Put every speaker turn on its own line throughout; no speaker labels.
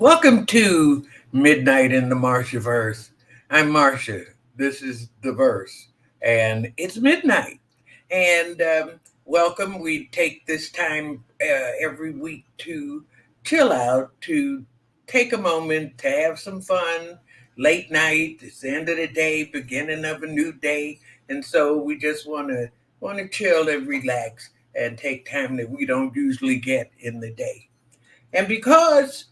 Welcome to Midnight in the Marshaverse. I'm Marsha. This is the verse, and it's midnight. And welcome. We take this time every week to chill out, to take a moment to have some fun. Late night, it's the end of the day, beginning of a new day, and so we just want to chill and relax and take time that we don't usually get in the day. And because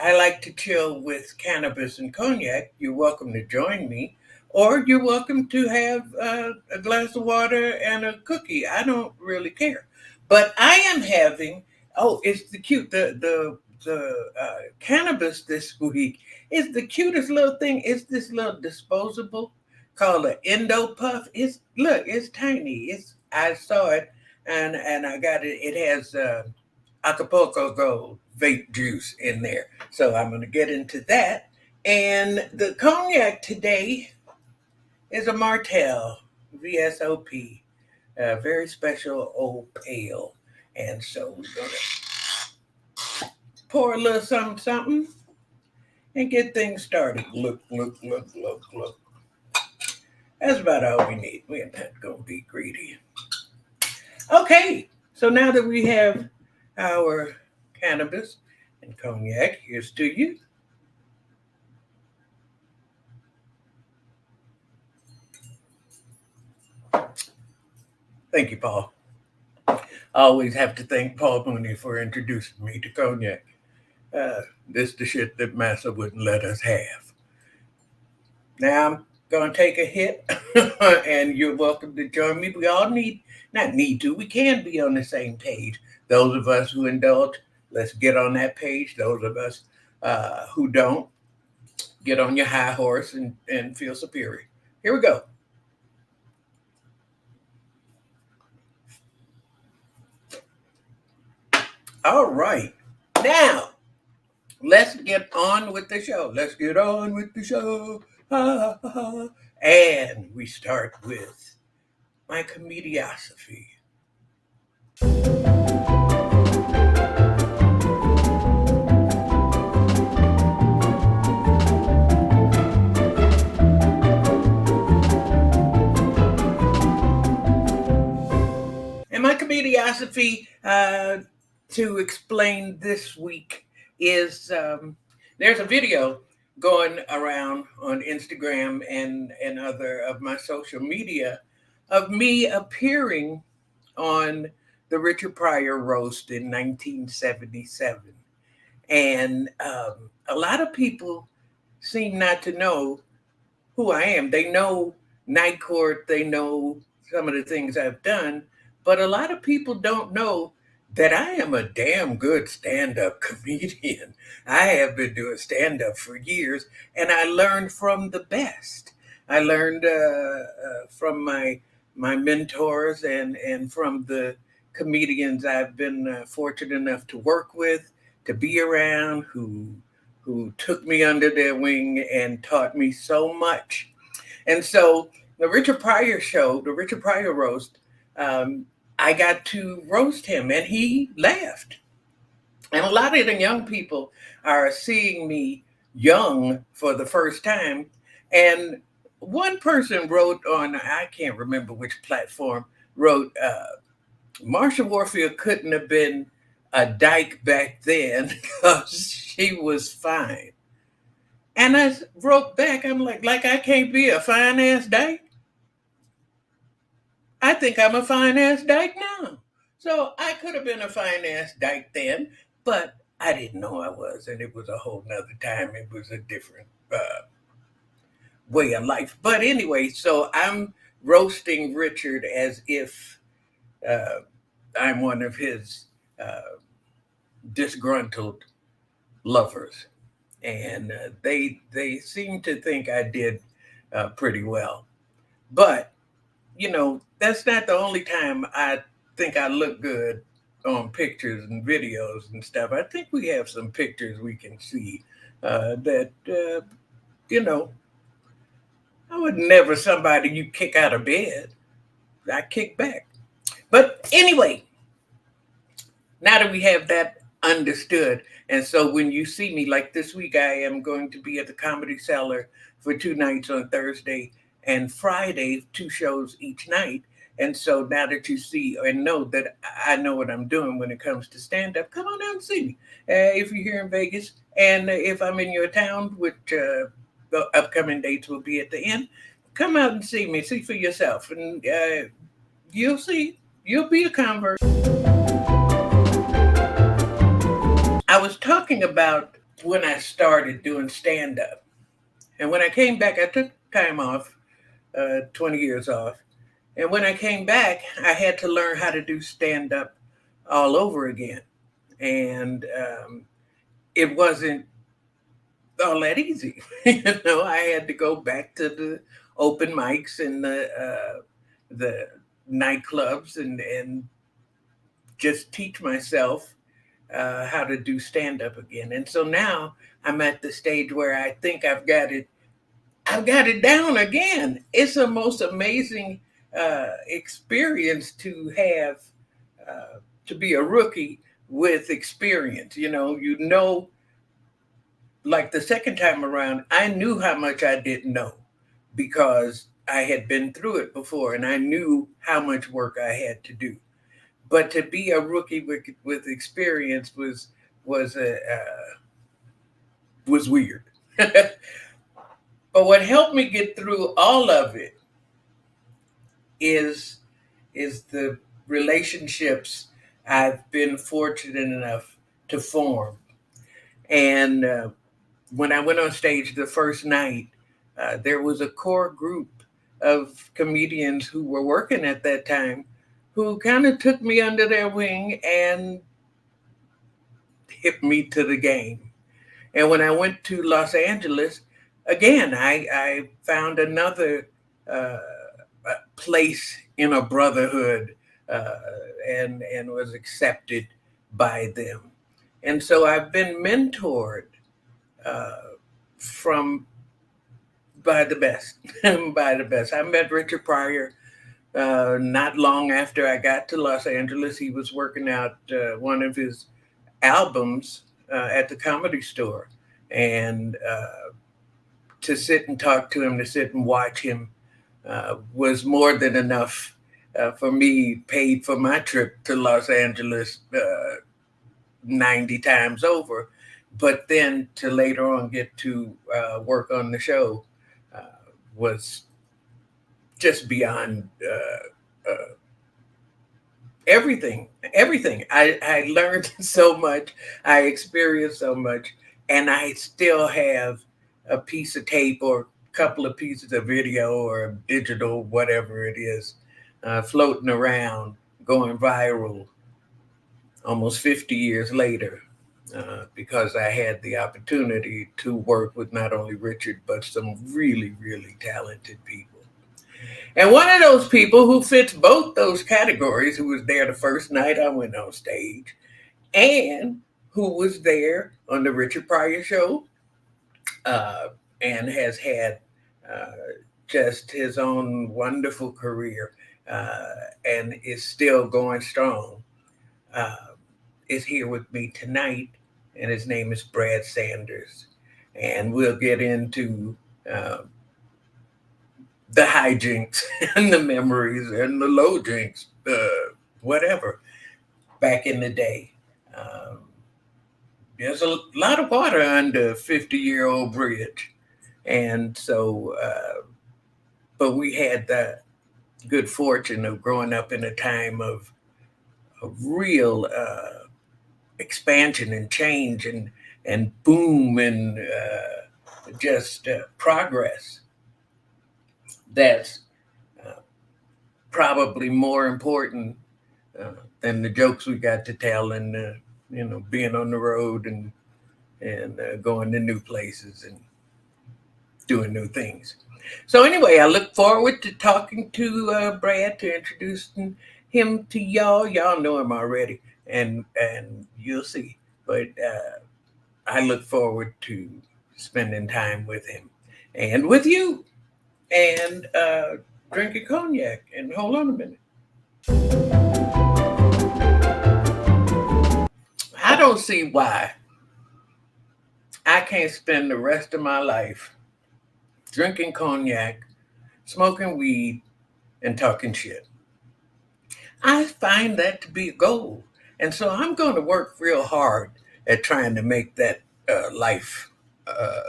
I like to chill with cannabis and cognac, you're welcome to join me, or you're welcome to have a glass of water and a cookie. I don't really care. But I am having, oh, it's the cute, the cannabis this week is the cutest little thing. It's this little disposable called an Endo Puff. It's tiny. I saw it and I got it. It has Acapulco Gold vape juice in there. So I'm going to get into that. And the cognac today is a Martell VSOP, a very special old pale. And so we're going to pour a little something, something, and get things started. Look. That's about all we need. We're not going to be greedy. Okay, so now that we have our cannabis and cognac, here's to you. Thank you, Paul. I always have to thank Paul Mooney for introducing me to cognac. This the shit that Massa wouldn't let us have. Now I'm gonna take a hit, and you're welcome to join me. We all not need to, we can be on the same page. Those of us who indulge, let's get on that page. Those of us who don't, get on your high horse and feel superior. Here we go. All right. Now, let's get on with the show. Let's get on with the show. And we start with my comediosophy. And my comediosophy to explain this week is there's a video going around on Instagram and other of my social media of me appearing on the Richard Pryor roast in 1977. And a lot of people seem not to know who I am. They know Night Court, they know some of the things I've done, but a lot of people don't know that I am a damn good stand-up comedian. I have been doing stand-up for years, and I learned from the best. I learned from my mentors and from the comedians I've been fortunate enough to work with, to be around, who took me under their wing and taught me so much. And so the Richard Pryor show, the Richard Pryor roast, I got to roast him and he laughed. And a lot of the young people are seeing me young for the first time. And one person wrote on, I can't remember which platform, wrote, Marsha Warfield couldn't have been a dyke back then because she was fine. And I wrote back, I'm like I can't be a fine ass dyke. I think I'm a fine ass dyke now. So I could have been a fine ass dyke then, but I didn't know I was. And it was a whole nother time. It was a different way of life. But anyway, so I'm roasting Richard as if I'm one of his disgruntled lovers. And they seem to think I did pretty well. But that's not the only time I think I look good on pictures and videos and stuff. I think we have some pictures we can see that, I would never somebody you kick out of bed. I kick back. But anyway, now that we have that understood. And so when you see me, like this week, I am going to be at the Comedy Cellar for 2 nights on Thursday and Friday, 2 shows each night. And so now that you see and know that I know what I'm doing when it comes to stand up, come on out and see me. If you're here in Vegas, and if I'm in your town, which the upcoming dates will be at the end, come out and see me. See for yourself, and you'll see. You'll be a convert. I was talking about when I started doing stand up. And when I came back, I took time off, 20 years off. And when I came back, I had to learn how to do stand up all over again. And it wasn't all that easy. I had to go back to the open mics and the nightclubs and just teach myself how to do stand up again. And so now I'm at the stage where I think I've got it down again. It's the most amazing experience to have, to be a rookie with experience. Like the second time around, I knew how much I didn't know because I had been through it before and I knew how much work I had to do. But to be a rookie with experience was weird. But what helped me get through all of it is the relationships I've been fortunate enough to form. And when I went on stage the first night, there was a core group of comedians who were working at that time who kind of took me under their wing and hit me to the game. And when I went to Los Angeles, again, I found another place in a brotherhood and was accepted by them. And so I've been mentored by the best, by the best. I met Richard Pryor not long after I got to Los Angeles. He was working out one of his albums at the Comedy Store. And to sit and talk to him, to sit and watch him was more than enough for me, paid for my trip to Los Angeles 90 times over. But then to later on get to work on the show was just beyond everything. I learned so much. I experienced so much. And I still have a piece of tape or a couple of pieces of video or digital, whatever it is, floating around, going viral almost 50 years later, because I had the opportunity to work with not only Richard, but some really, really talented people. And one of those people who fits both those categories, who was there the first night I went on stage, and who was there on the Richard Pryor show, and has had just his own wonderful career and is still going strong, is here with me tonight, and his name is Brad Sanders. And we'll get into the hijinks and the memories and the low jinks, whatever, back in the day. There's a lot of water under a 50-year-old bridge. And so, but we had the good fortune of growing up in a time of real expansion and change and boom and just progress. That's probably more important than the jokes we got to tell and being on the road and going to new places and doing new things. So anyway, I look forward to talking to Brad, to introducing him to y'all. Y'all know him already, and you'll see. But I look forward to spending time with him and with you and drinking cognac. And hold on a minute. How don't see why I can't spend the rest of my life drinking cognac, smoking weed, and talking shit. I find that to be a goal. And so I'm going to work real hard at trying to make that life uh,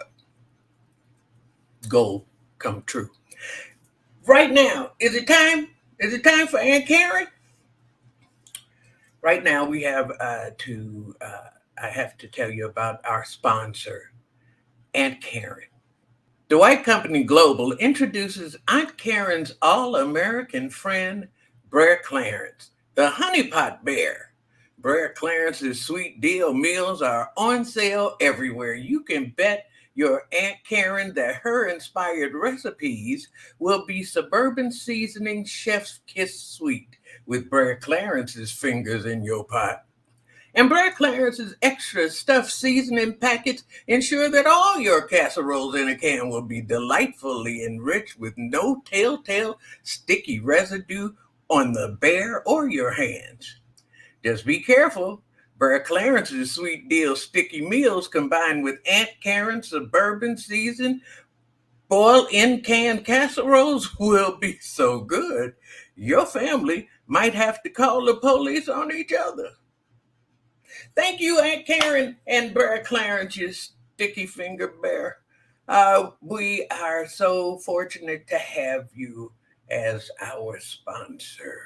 goal come true. Right now, is it time? Is it time for Aunt Karen? Right now, we have I have to tell you about our sponsor, Aunt Karen. Dwight Company Global introduces Aunt Karen's all American friend, Brer Clarence, the honeypot bear. Brer Clarence's sweet deal meals are on sale everywhere. You can bet your Aunt Karen that her inspired recipes will be suburban seasoning chef's kiss sweet with Brer Clarence's fingers in your pot. And Black Clarence's extra stuffed seasoning packets ensure that all your casseroles in a can will be delightfully enriched with no telltale sticky residue on the bear or your hands. Just be careful. Brad Clarence's sweet deal sticky meals combined with Aunt Karen's suburban seasoned boiled in can casseroles will be so good, your family might have to call the police on each other. Thank you, Aunt Karen and Brad Clarence, you sticky finger bear. We are so fortunate to have you as our sponsor.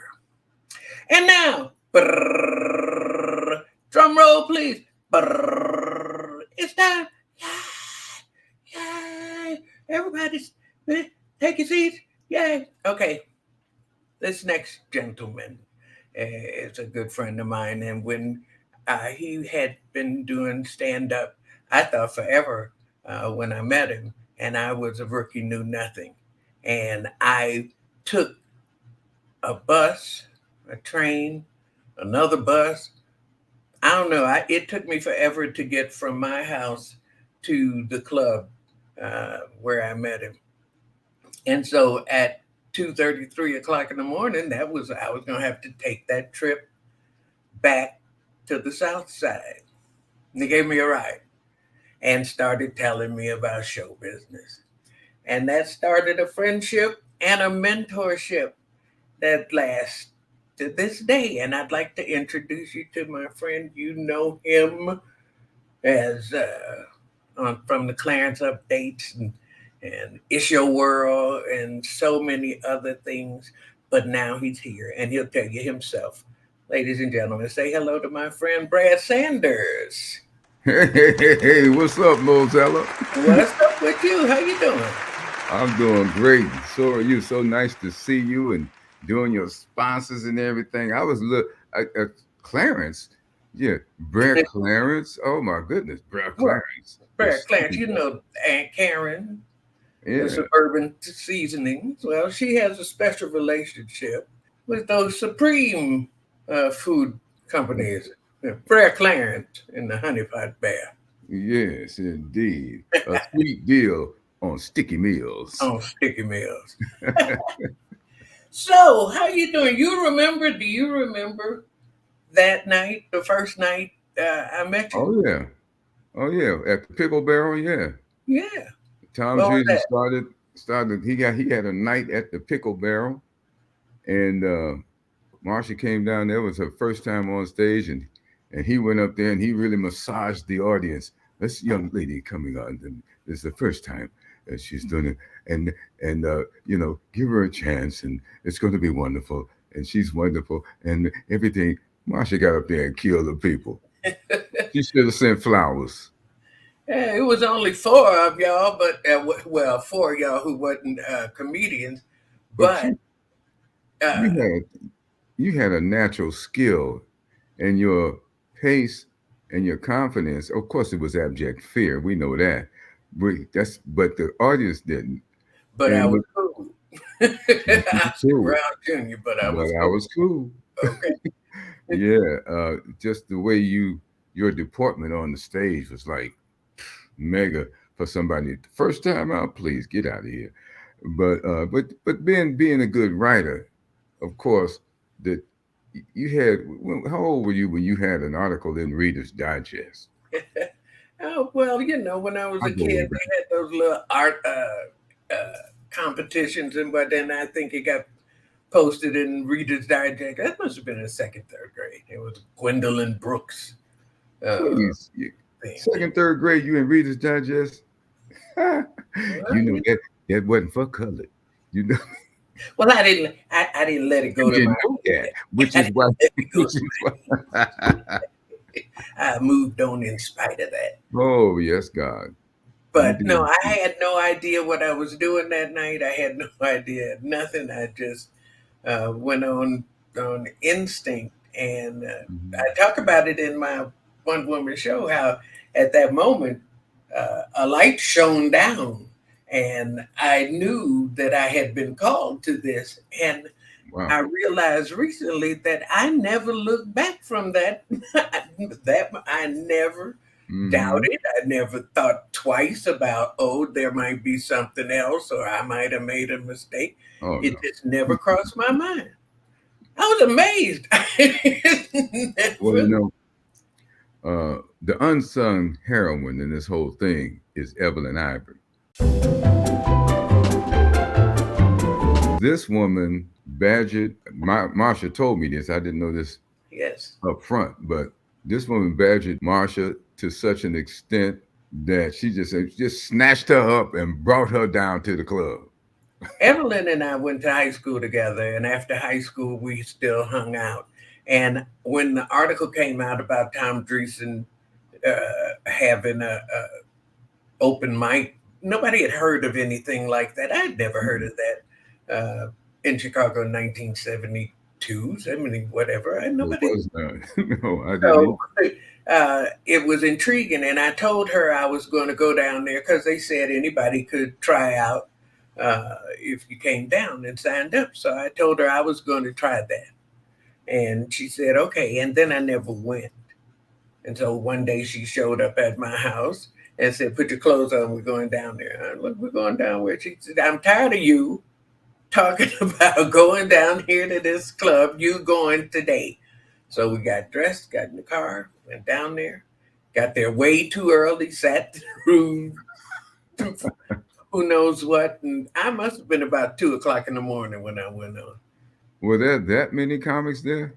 And now, brrr, drum roll, please. Brrr, it's time. Yay, yay. Everybody, take your seats. Yay. Okay, this next gentleman is a good friend of mine, and when he had been doing stand up, I thought forever when I met him, and I was a rookie, knew nothing. And I took a bus, a train, another bus. I don't know. It took me forever to get from my house to the club where I met him. And so at 2:30, 3 o'clock in the morning, I was going to have to take that trip back to the South Side. And they gave me a ride and started telling me about show business. And that started a friendship and a mentorship that lasts to this day. And I'd like to introduce you to my friend. You know him as from the Clarence updates and It's Your World and so many other things. But now he's here and he'll tell you himself. Ladies and gentlemen, say hello to my friend Brad Sanders.
Hey, what's up, Mozella?
What's up with you? How you doing?
I'm doing great. So are you. So nice to see you and doing your sponsors and everything. I was Clarence. Yeah, Brad Clarence. Oh my goodness, Brad
Well,
Clarence.
Brad Clarence, you know Aunt Karen, the
Yeah,
Suburban Seasonings. Well, she has a special relationship with those Supreme food companies, Brad Clarence and the Honey Pot Bear.
yes, indeed. A sweet deal on sticky meals.
On Sticky Meals. So, how you doing? You remember? Do you remember that night, the first night I met you?
Oh yeah. Oh yeah. At the pickle barrel, yeah.
Yeah.
Tom
What was
Jesus
that?
started he had a night at the pickle barrel, and Marsha came down there. It was her first time on stage, and he went up there and he really massaged the audience. This young lady coming on, and this is the first time that she's doing it, and give her a chance, and it's going to be wonderful, and she's wonderful, and everything. Marsha got up there and killed the people. She should have sent flowers.
Yeah, it was only four of y'all, but well, four of y'all who wasn't comedians,
But
but
you
uh,
you had you had a natural skill, and your pace and your confidence. Of course, it was abject fear. We know that. But the audience didn't.
but I
And
was
what
cool.
you
I said
cool,
Brown Jr., but I
but
was
I
cool.
was cool.
Okay.
Yeah, just the way your deportment on the stage was like mega for somebody. First time out, please get out of here. But being a good writer, of course, that you had, how old were you when you had an article in Reader's Digest?
Oh, well, when I was
I
a
go
kid,
way back.
they had those little art competitions, but then I think it got posted in Reader's Digest. That must have been in second, third grade. It was Gwendolyn Brooks uh,
Please,
thing.
second, third grade, you in Reader's Digest?
Well,
You know that wasn't for colored. You know,
well, I didn't let it
you
go to
didn't
my
know that,
I
which is
didn't
why,
let it go
which
to
is
my
why.
I moved on in spite of that.
Oh yes, God, you
But
did.
no, I had no idea what I was doing that night. I had no idea, nothing. I just went on instinct, and
Mhm.
I talk about it in my one woman show. How at that moment a light shone down, and I knew that I had been called to this, and I
Wow.
realized recently that I never looked back from that. That I never
Hmm.
doubted. I never thought twice about, oh, there might be something else, or I might have made a mistake.
Oh
It
no.
just never crossed my mind. I was amazed.
Well,
Never-
the unsung heroine in this whole thing is Evelyn Ivory. This woman badgered. Marsha told me this. I didn't know this
yes.
up front, but this woman badgered Marsha to such an extent that she just snatched her up and brought her down to the club.
Evelyn and I went to high school together, and after high school, we still hung out. And when the article came out about Tom Dreesen having a open mic, nobody had heard of anything like that. I'd never heard of that in Chicago in 1972, 70, whatever.
It
Nobody.
was not. No, I
So
didn't.
it was intriguing, and I told her I was going to go down there because they said anybody could try out if you came down and signed up. So I told her I was going to try that, and she said okay. And then I never went. And so one day she showed up at my house and said, "Put your clothes on. We're going down there." I look, we're going down where? She said, "I'm tired of you talking about going down here to this club. You going today?" So we got dressed, got in the car, went down there, got there way too early, sat through who knows what. And I must have been about 2 o'clock in the morning when I went on.
Were there that many comics there?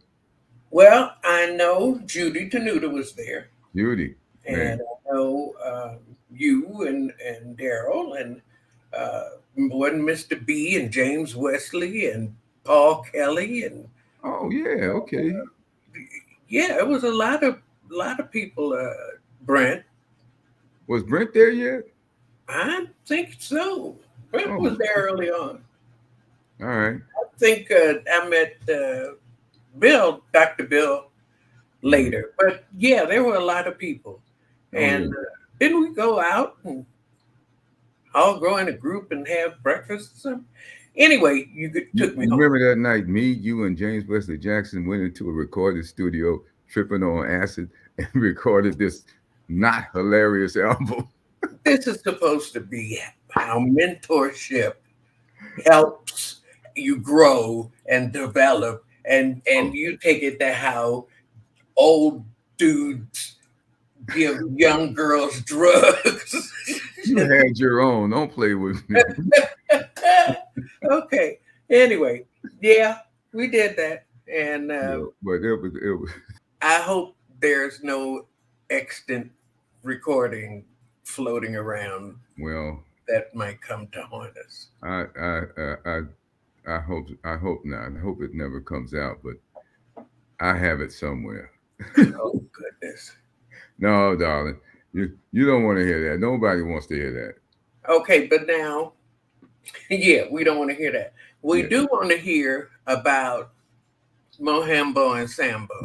Well, I know Judy Tenuta was there,
Beauty,
and
man.
I know you and Daryl and one Mr. B and James Wesley and Paul Kelly and
Oh yeah, okay.
yeah, it was a lot of people. Brent,
Was Brent there yet?
I think so. Brent
Oh,
was there early on.
all right.
I think I met Bill, Dr. Bill,
Mhm.
later, but yeah, there were a lot of people,
Oh
and
yeah.
didn't we go out and all go in a group and have breakfast or something? Anyway,
You,
took me
you
home.
remember that night, me, you, and James Wesley Jackson went into a recording studio, tripping on acid, and recorded this not hilarious album.
This is supposed to be how mentorship helps you grow and develop, and
Oh,
you take it to how old dudes give young girls drugs.
you had your own. Don't play with me.
Okay. Anyway, yeah, we did that, and
Yeah, but it was.
I hope there's no extant recording floating around
Well,
that might come to haunt us.
I hope not. I hope it never comes out, but I have it somewhere.
Oh goodness.
No, darling, you don't want to hear that. Nobody wants to hear that.
Okay, but now, yeah, we don't want to hear that. We
Yeah.
do want to hear about Mohambo and Sambo.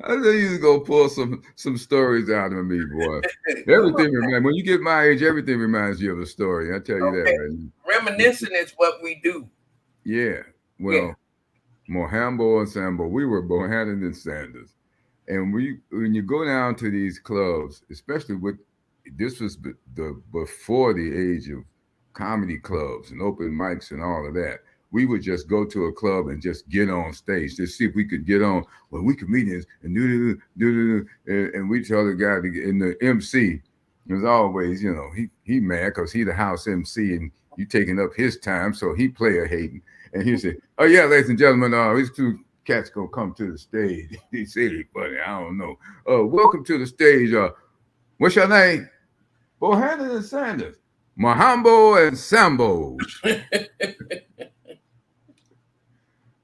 I knew you was gonna pull some stories out of me, boy.
Come on.
Everything reminds when you get my age, everything reminds you of a story. I tell you that
Okay.
right now.
Reminiscing is what we do.
Yeah.
Yeah.
Well, Mohambo and Sambo, we were Bohannon and Sanders. And when you go down to these clubs, especially with this was the before the age of comedy clubs and open mics and all of that. We would just go to a club and just get on stage to see if we could get on. Well, we comedians and and we tell the guy to get in the MC. As always, he mad because he the house MC and you taking up his time, so he player hating. And he said, "Oh yeah, ladies and gentlemen, these two cats gonna come to the stage." He said it, buddy. I don't know. Welcome to the stage. What's your name? Bohannon and Sanders. Mahambo and Sambo.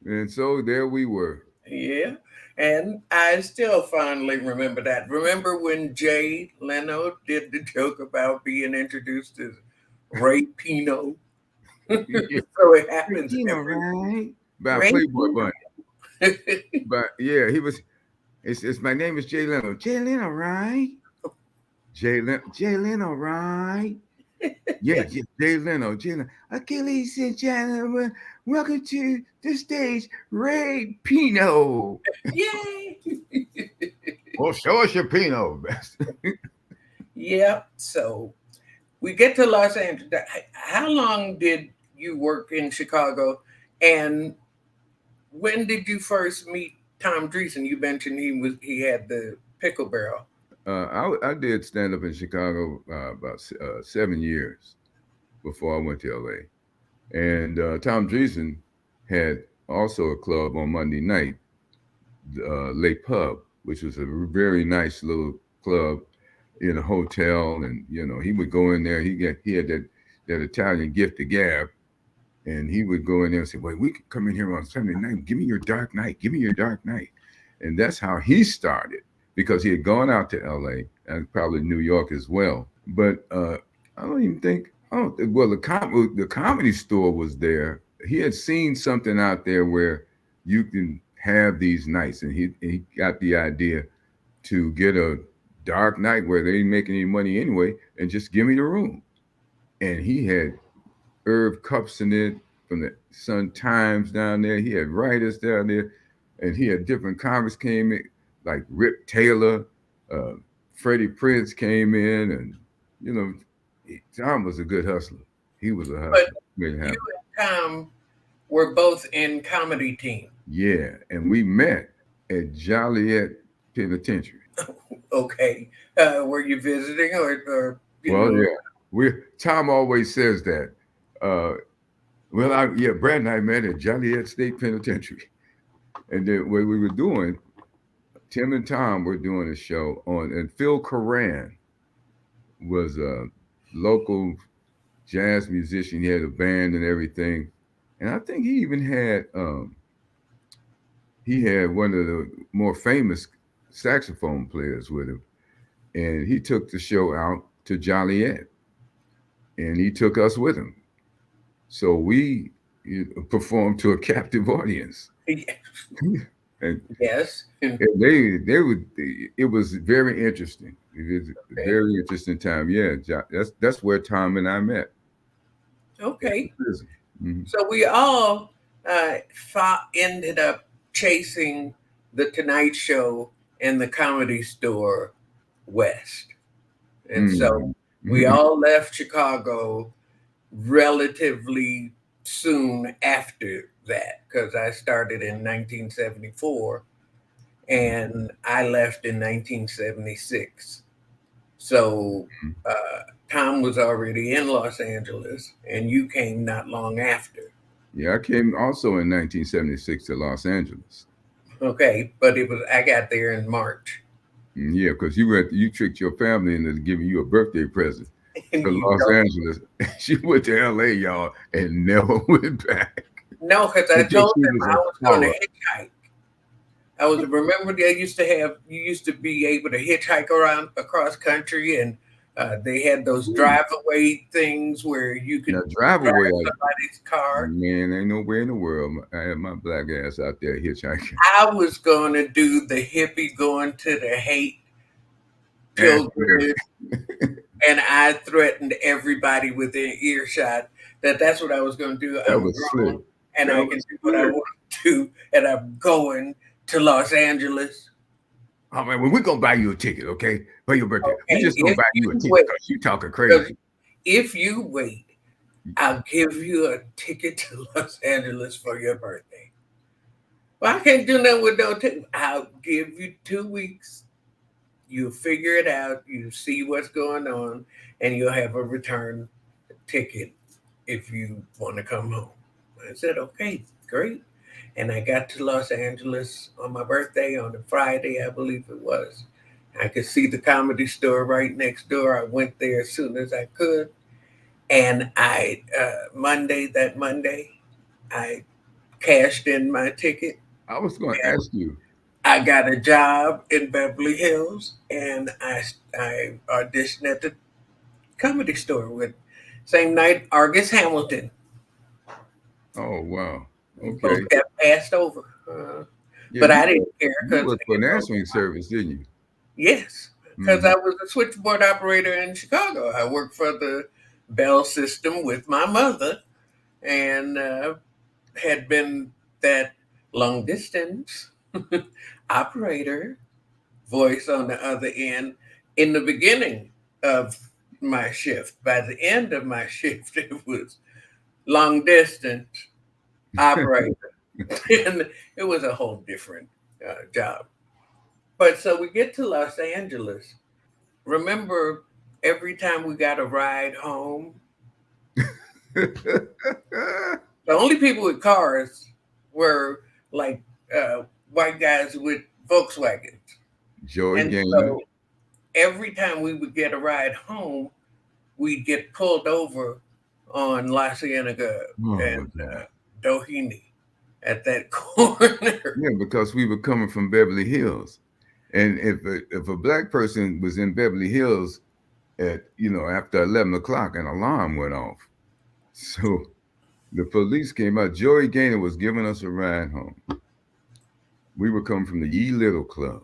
And so there we were.
Yeah. And I still fondly remember that. Remember when Jay Leno did the joke about being introduced as Ray Pino? So it happens.
Right? By Playboy Bunny. But yeah, he was. It's my name is Jay Leno. Jay Leno, right? Jay Leno, right? Yeah, Jay Leno. Okay, ladies and gentlemen, welcome to the stage, Ray Pino.
Yay!
Well, show us your Pino.
Yeah. So we get to Los Angeles. How long did you work in Chicago? And when did you first meet Tom Dreesen? You mentioned he had the pickle barrel.
I did stand up in Chicago about 7 years before I went to LA. And Tom Dreesen had also a club on Monday night, Lake Pub, which was a very nice little club in a hotel. And, he would go in there. He had that Italian gift of gab. And he would go in there and say, "Well, we can come in here on Sunday night. Give me your dark night. Give me your dark night." And that's how he started, because he had gone out to LA and probably New York as well. But I don't even think, well, the Comedy Store was there. He had seen something out there where you can have these nights, and he got the idea to get a dark night where they didn't make any money anyway, and just give me the room. And he had Irv Cups in it from the Sun Times down there. He had writers down there, and he had different comics came in, like Rip Taylor, Freddie Prinze came in, and Tom was a good hustler. He was a hustler.
But you and Tom were both in comedy team.
Yeah, and we met at Joliet Penitentiary.
Okay, were you visiting or
yeah, Tom always says that. Brad and I met at Joliet State Penitentiary, and then what we were doing, Tim and Tom were doing a show and Phil Coran was a local jazz musician. He had a band and everything, and I think he even had one of the more famous saxophone players with him, and he took the show out to Joliet, and he took us with him. So we performed to a captive audience.
Yes.
And it was very interesting. It was a very interesting time. Yeah, that's where Tom and I met.
Okay.
Mm-hmm.
So we all ended up chasing the Tonight Show and the Comedy Store west. And so we all left Chicago relatively soon after that, because I started in 1974 and I left in 1976. So Tom was already in Los Angeles and you came not long after.
Yeah, I came also in 1976 to Los Angeles.
Okay, but I got there in March.
Yeah, because you tricked your family into giving you a birthday present to Los Angeles. She went to LA, y'all, and never went back.
No, because I told them I was going to hitchhike. Remember they used to be able to hitchhike around across country, and they had those drive-away things where you could
drive away
somebody's car.
Man, ain't nowhere in the world I had my black ass out there hitchhiking.
I was going to do the hippie going to the hate pilgrimage, and I threatened everybody within earshot that's what I was going to do.
That was slick.
And I can do what I want to do, and I'm going to Los Angeles.
Oh man, well, we're gonna buy you a ticket, okay? For your birthday. We're just gonna buy you a ticket because you talking crazy.
If you wait I'll give you a ticket to Los Angeles for your birthday. Well, I can't do nothing with no ticket. I'll give you 2 weeks. You'll figure it out. You see what's going on, and you'll have a return ticket if you want to come home. I said, okay, great. And I got to Los Angeles on my birthday on a Friday, I believe it was. I could see the Comedy Store right next door. I went there as soon as I could. And that Monday, I cashed in my ticket.
I was going to ask you.
I got a job in Beverly Hills, and I auditioned at the Comedy Store with same night Argus Hamilton.
Oh wow.
We both
Okay.
got passed over,
Yeah,
but I didn't care
you
because
worked for an answering service, didn't you?
yes, because
Hmm.
I was a switchboard operator in Chicago. I worked for the Bell system with my mother, and had been that long distance operator voice on the other end in the beginning of my shift. By the end of my shift, it was long distance operator, and it was a whole different job. But so we get to Los Angeles. Remember, every time we got a ride home, the only people with cars were like white guys with Volkswagens.
Joy
And
Gaynor.
so every time we would get a ride home, we'd get pulled over on La Cienega
Oh my
and
God.
Doheny at that corner.
Yeah, because we were coming from Beverly Hills, and if a black person was in Beverly Hills at after 11 o'clock, an alarm went off. So the police came out. Joey Gaynor was giving us a ride home. We were coming from the Ye Little Club,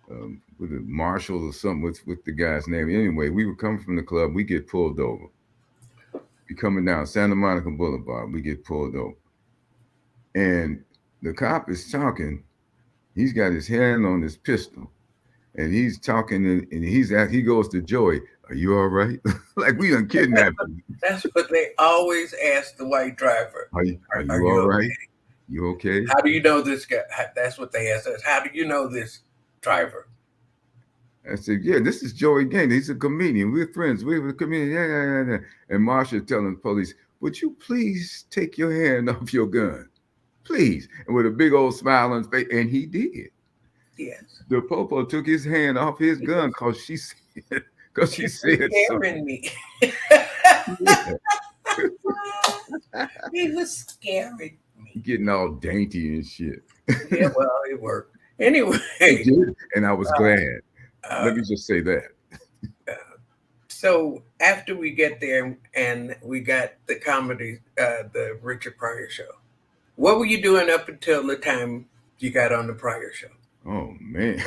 with the Marshall or something with the guy's name. Anyway, we were coming from the club. We get pulled over. We coming down Santa Monica Boulevard. We get pulled over, and the cop is talking. He's got his hand on his pistol, and he's talking, and he goes to Joey, "Are you all right?" Like we done kidnapped you.
That's what they always ask the white driver.
Are
Are
you all
you
right?
okay?
You okay?
How do you know this guy? That's what they ask us. How do you know this driver?
I said, "Yeah, this is Joey Gaynor. He's a comedian. We're friends. We're a comedian." Yeah, yeah, yeah, yeah. And Marsha telling the police, "Would you please take your hand off your gun, please?" And with a big old smile on his face, and he did.
Yes.
The popo took his hand off his
He
gun
was,
because because
he
she
was
said so.
scaring me.
Yeah.
He was scaring me.
Getting all dainty and shit.
Yeah, well, it worked. Anyway,
It did, and I was glad.
uh,
Let me just say that.
uh, so after we get there and we got the comedy, the Richard Pryor show, what were you doing up until the time you got on the Pryor show?
Oh man,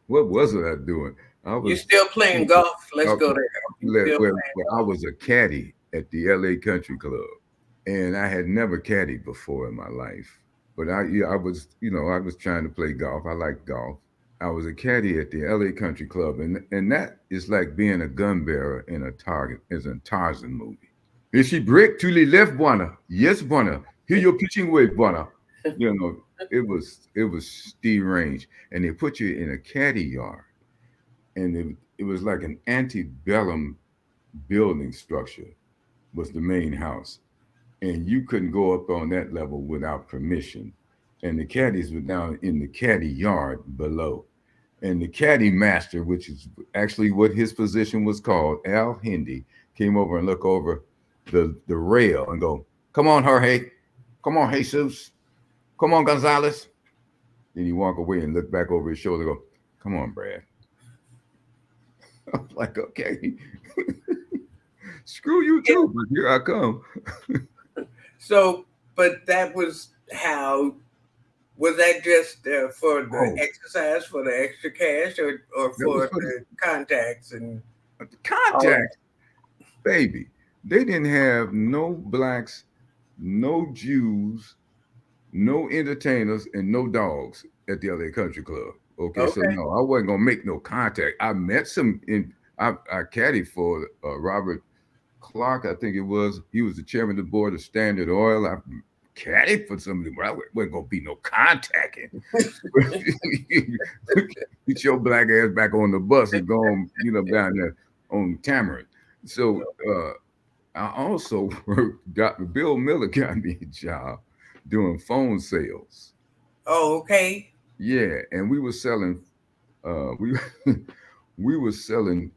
what was I doing? I
You
was
still playing golf? Let's
uh,
go there. You still
well,
playing
I
golf?
was a caddy at the LA Country Club, and I had never caddied before in my life. But I was, I was trying to play golf. I like golf. I was a caddy at the LA Country Club, and that is like being a gun bearer in a Target is a Tarzan movie. Is she break to the left, Buana? Yes, Buana. Here your pitching weight, Buana. You know, it was Steve Range, and they put you in a caddy yard, and it was like an antebellum building structure was the main house, and you couldn't go up on that level without permission. And the caddies were down in the caddy yard below. And the caddy master, which is actually what his position was called, Al Hindi, came over and looked over the rail and go, "Come on, Jorge. Come on, Jesus. Come on, Gonzalez." Then he walk away and look back over his shoulder and go, "Come on, Brad." I'm like, okay, screw you
Yeah.
too, but here I come.
So, but that was how. Was that just for the
Oh,
exercise, for the extra cash, or
that was
for
for
the contacts and
the
all
contact, baby. They didn't have no blacks, no Jews, no entertainers, and no dogs at the LA Country Club.
that?
Okay, so
Okay.
no, I wasn't gonna make no contact. I met some in. I caddied for Robert. Clark, I think it was. He was the chairman of the board of Standard Oil. I caddy for somebody, but I wasn't gonna be no contacting. Get your black ass back on the bus and go on, down there on Tamarind. So I also got Bill Miller got me a job doing phone sales.
Oh, okay.
Yeah, and we were selling we we were selling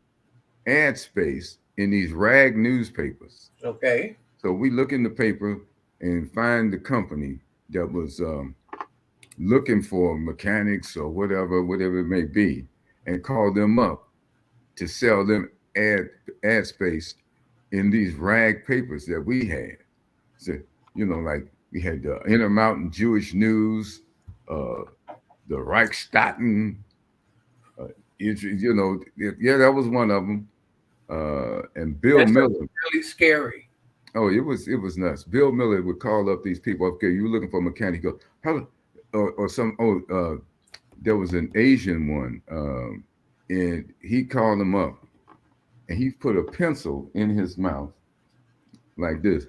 ad space in these rag newspapers.
Okay.
So we look in the paper and find the company that was looking for mechanics or whatever it may be, and call them up to sell them ad space in these rag papers that we had. So, like we had the Intermountain Jewish News, the Reichstaten, yeah, that was one of them. And Bill
That's
Miller.
really scary.
Oh, it was nuts. Bill Miller would call up these people. Okay, you looking for a mechanic? Go, how, or some. There was an Asian one, and he called him up, and he put a pencil in his mouth like this.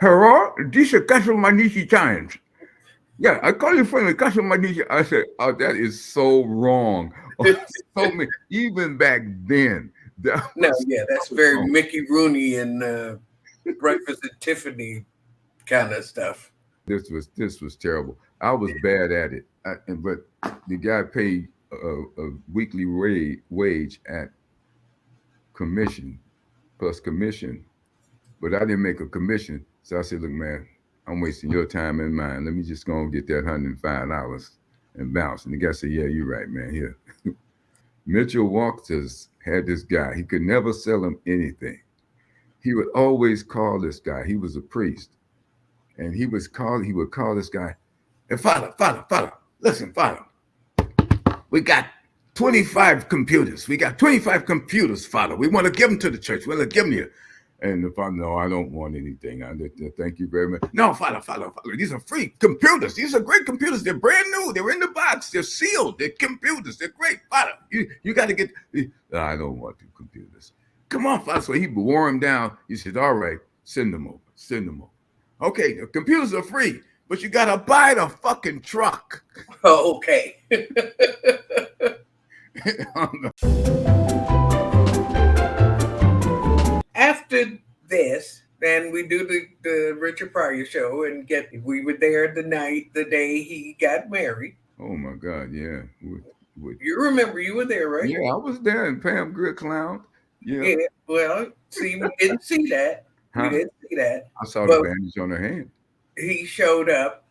Hello, this is customer Nishi Times. Yeah, I call you from the customer Nishi. I said, oh, that is so wrong. Even back then.
That's very wrong. Mickey Rooney and Breakfast at Tiffany kind of stuff.
This was terrible. I was bad at it, but the guy paid a weekly wage at commission plus commission, but I didn't make a commission. So I said, look, man, I'm wasting your time and mine. Let me just go and get that $105 and bounce. And the guy said, yeah, you're right, man. Here. Mitchell Walters had this guy. He could never sell him anything. He would always call this guy. He was a priest. And he would call this guy, and Father, listen, Father, we got 25 computers. We got 25 computers, Father. We want to give them to the church. We want to give them here. And the Father, no, I don't want anything. Thank you very much. No, Father, these are free computers. These are great computers. They're brand new. They're in the box. They're sealed. They're computers. They're great. Father, you got to get. I don't want the computers. Come on, Father. So he wore him down. He said, all right, send them over. Send them over. Okay, the computers are free, but you got to buy the fucking truck.
Oh, okay. After this, then we do the Richard Pryor show and we were there the day he got married.
Oh my God, yeah.
You remember you were there, right?
Yeah, I was there, and Pam Good Clown. Yeah.
Well, see, we didn't see that.
Huh?
We didn't see that.
I saw the bandage on her hand.
He showed up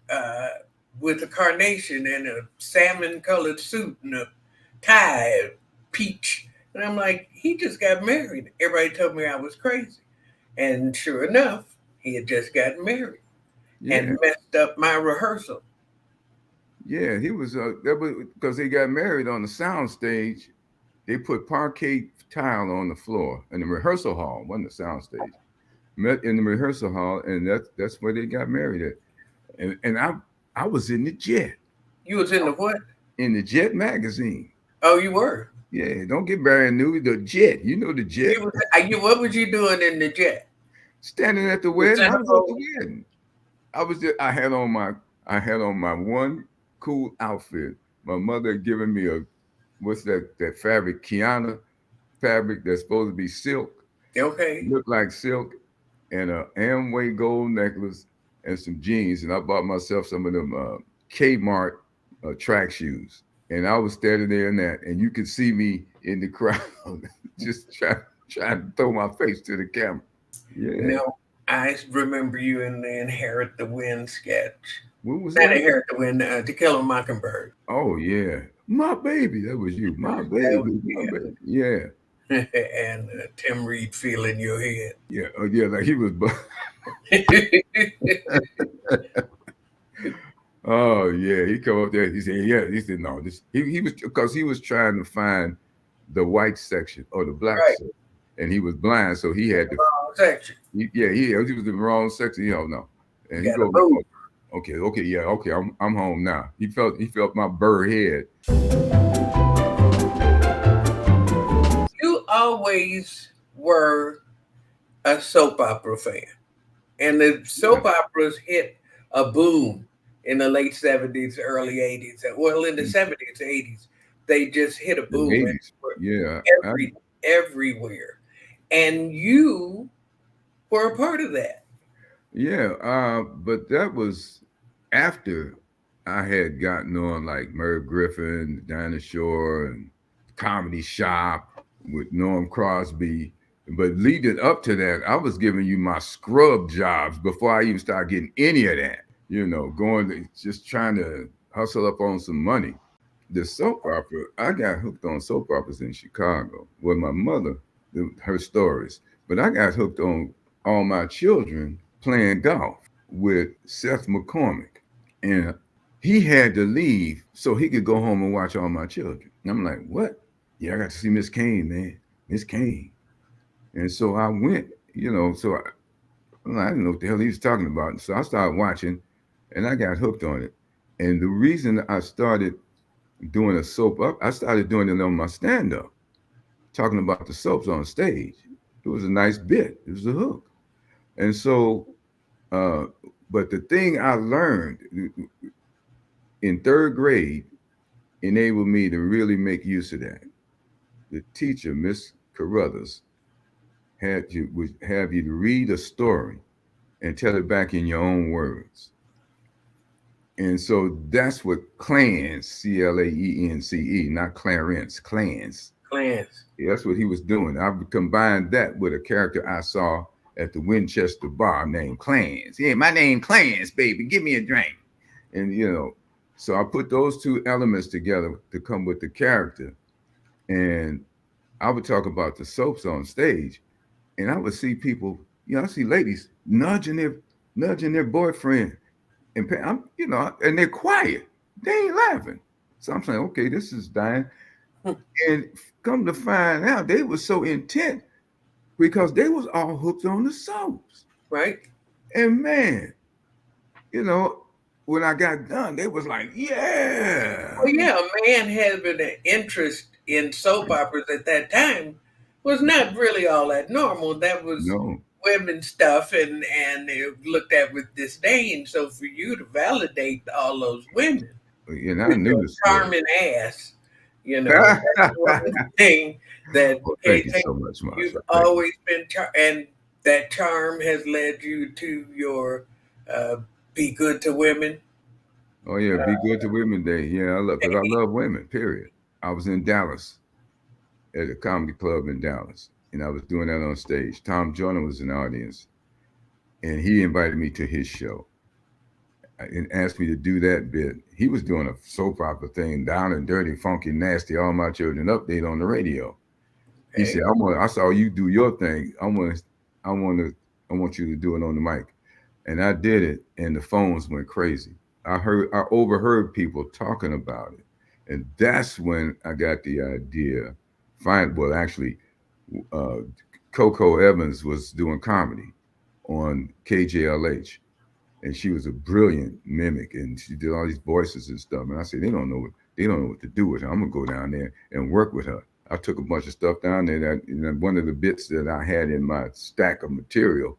with a carnation and a salmon-colored suit and a tie, peach. And I'm like, he just got married. Everybody told me I was crazy. And sure enough, he had just gotten married and messed up my rehearsal.
Yeah, he was, because they got married on the sound stage. They put parquet tile on the floor in the rehearsal hall, wasn't the sound stage. Met in the rehearsal hall, and that's where they got married at. And I was in the Jet.
You was in the what?
In the Jet magazine.
Oh, you were?
Yeah, don't get brand new. The Jet, you know the Jet.
What was you doing in the Jet?
Standing at the wedding. I was at the wedding. I had on my one cool outfit. My mother had given me what's that fabric? Kiana fabric that's supposed to be silk.
Okay.
Looked like silk, and an Amway gold necklace and some jeans. And I bought myself some of them Kmart track shoes. And I was standing there in that, and you could see me in the crowd just trying to throw my face to the camera. Yeah.
Now, I remember you in the Inherit the Wind sketch.
What was
that?
That
Inherit the Wind, To Kill a Mockingbird.
Oh, yeah. My baby. That was you. My baby. My baby. Yeah.
And Tim Reed feeling your head.
Yeah. Oh, yeah. Like he was. Oh yeah, he come up there. He said, "Yeah." He said, "No, this." He was because he was trying to find the white section or the black section, and he was blind, so he had the
wrong section.
He was in the wrong section. No, and he goes, "Okay, yeah, okay, I'm home now." He felt my burr head.
You always were a soap opera fan. And the
Yeah,
soap operas hit a boom in the late 70s, early 80s. Well, in the 70s, 80s, they just hit a
the
boom and
80s.
were
Yeah,
everywhere. And you were a part of that.
yeah. But that was after I had gotten on like Merv Griffin, Dinah Shore, and Comedy Shop with Norm Crosby. But leading up to that, I was giving you my scrub jobs before I even started getting any of that. Going to just trying to hustle up on some money. The soap opera, I got hooked on soap operas in Chicago with my mother, her stories. But I got hooked on All My Children playing golf with Seth McCormick. And he had to leave so he could go home and watch All My Children. And I'm like, what? Yeah, I got to see Miss Kane, man. Miss Kane. And so I went, I didn't know what the hell he was talking about. So I started watching and I got hooked on it. And the reason I started doing a soap up, I started doing it on my stand up, talking about the soaps on stage. It was a nice bit, it was a hook. And so, uh, but the thing I learned in third grade enabled me to really make use of that. The teacher, Miss Carruthers, would have you to read a story and tell it back in your own words. And so that's what clans, Claence, not Clarence, clans.
Clans.
That's what he was doing. I combined that with a character I saw at the Winchester bar named Clans. Yeah, my name Clans, baby. Give me a drink. And so I put those two elements together to come with the character. And I would talk about the soaps on stage, and I would see people, I see ladies nudging their boyfriend, and and they're quiet. They ain't laughing. So I'm saying, okay, this is dying. And come to find out, they were so intent because they was all hooked on the soaps.
Right?
And man, you know, when I got done, they was like, yeah.
Well, yeah, a man having an interest in soap operas at that time was not really all that normal. That was
No,
women stuff, and it looked at with disdain. So for you to validate all those women
and I
with
knew
your
the story.
charming ass, that's one thing that
Well, thank you
hey,
so much,
you've
Marsha. Thank you.
always been and that charm has led you to your uh, be good to women.
Oh yeah, be good to women day. Yeah, because I love women. Period. I was in Dallas at a comedy club in Dallas, and I was doing that on stage. Tom Joyner was in the audience, and he invited me to his show and asked me to do that bit. He was doing a soap opera thing, Down and Dirty, Funky, Nasty, All My Children update on the radio. He
Okay.
said, I saw you do your thing. I want to, I want you to do it on the mic." And I did it, and the phones went crazy. I overheard people talking about it, and that's when I got the idea. Well, actually, uh, Coco Evans was doing comedy on KJLH, and she was a brilliant mimic, and she did all these voices and stuff. And I said, they don't know what to do with her. I'm gonna go down there and work with her. I took a bunch of stuff down there. One of the bits that I had in my stack of material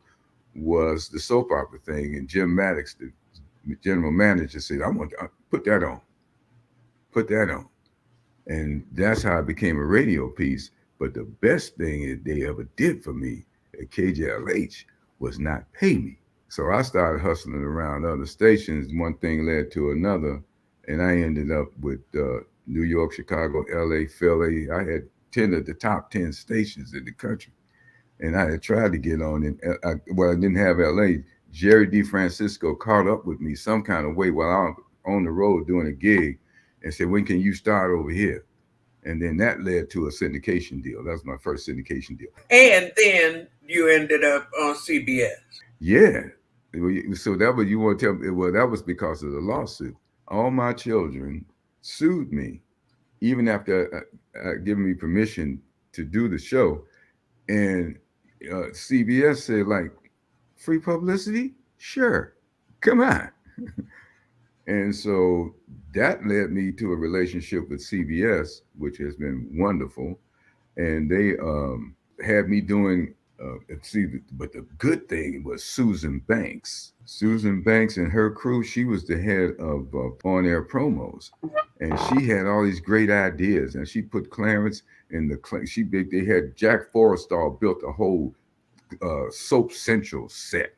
was the soap opera thing, and Jim Maddox, the general manager, said, "I want to put that on," and that's how it became a radio piece. But the best thing that they ever did for me at KJLH was not pay me. So I started hustling around other stations. One thing led to another, and I ended up with New York, Chicago, LA, Philly. I had 10 of the top 10 stations in the country, and I had tried to get on. And I didn't have LA. Jerry DeFrancisco caught up with me some kind of way while I was on the road doing a gig, and said, "When can you start over here?" And then that led to a syndication deal. That was my first syndication deal.
And then you ended up on CBS.
Yeah. So that was, you want to tell me? Well, that was because of the lawsuit. All My Children sued me, even after giving me permission to do the show. And CBS said, like, free publicity? Sure. Come on. And so that led me to a relationship with CBS, which has been wonderful. And they had me doing See, but the good thing was Susan Banks. Susan Banks and her crew. She was the head of on-air promos, and she had all these great ideas. And she put Clarence in the. They had Jack Forrestal built a whole Soap Central set,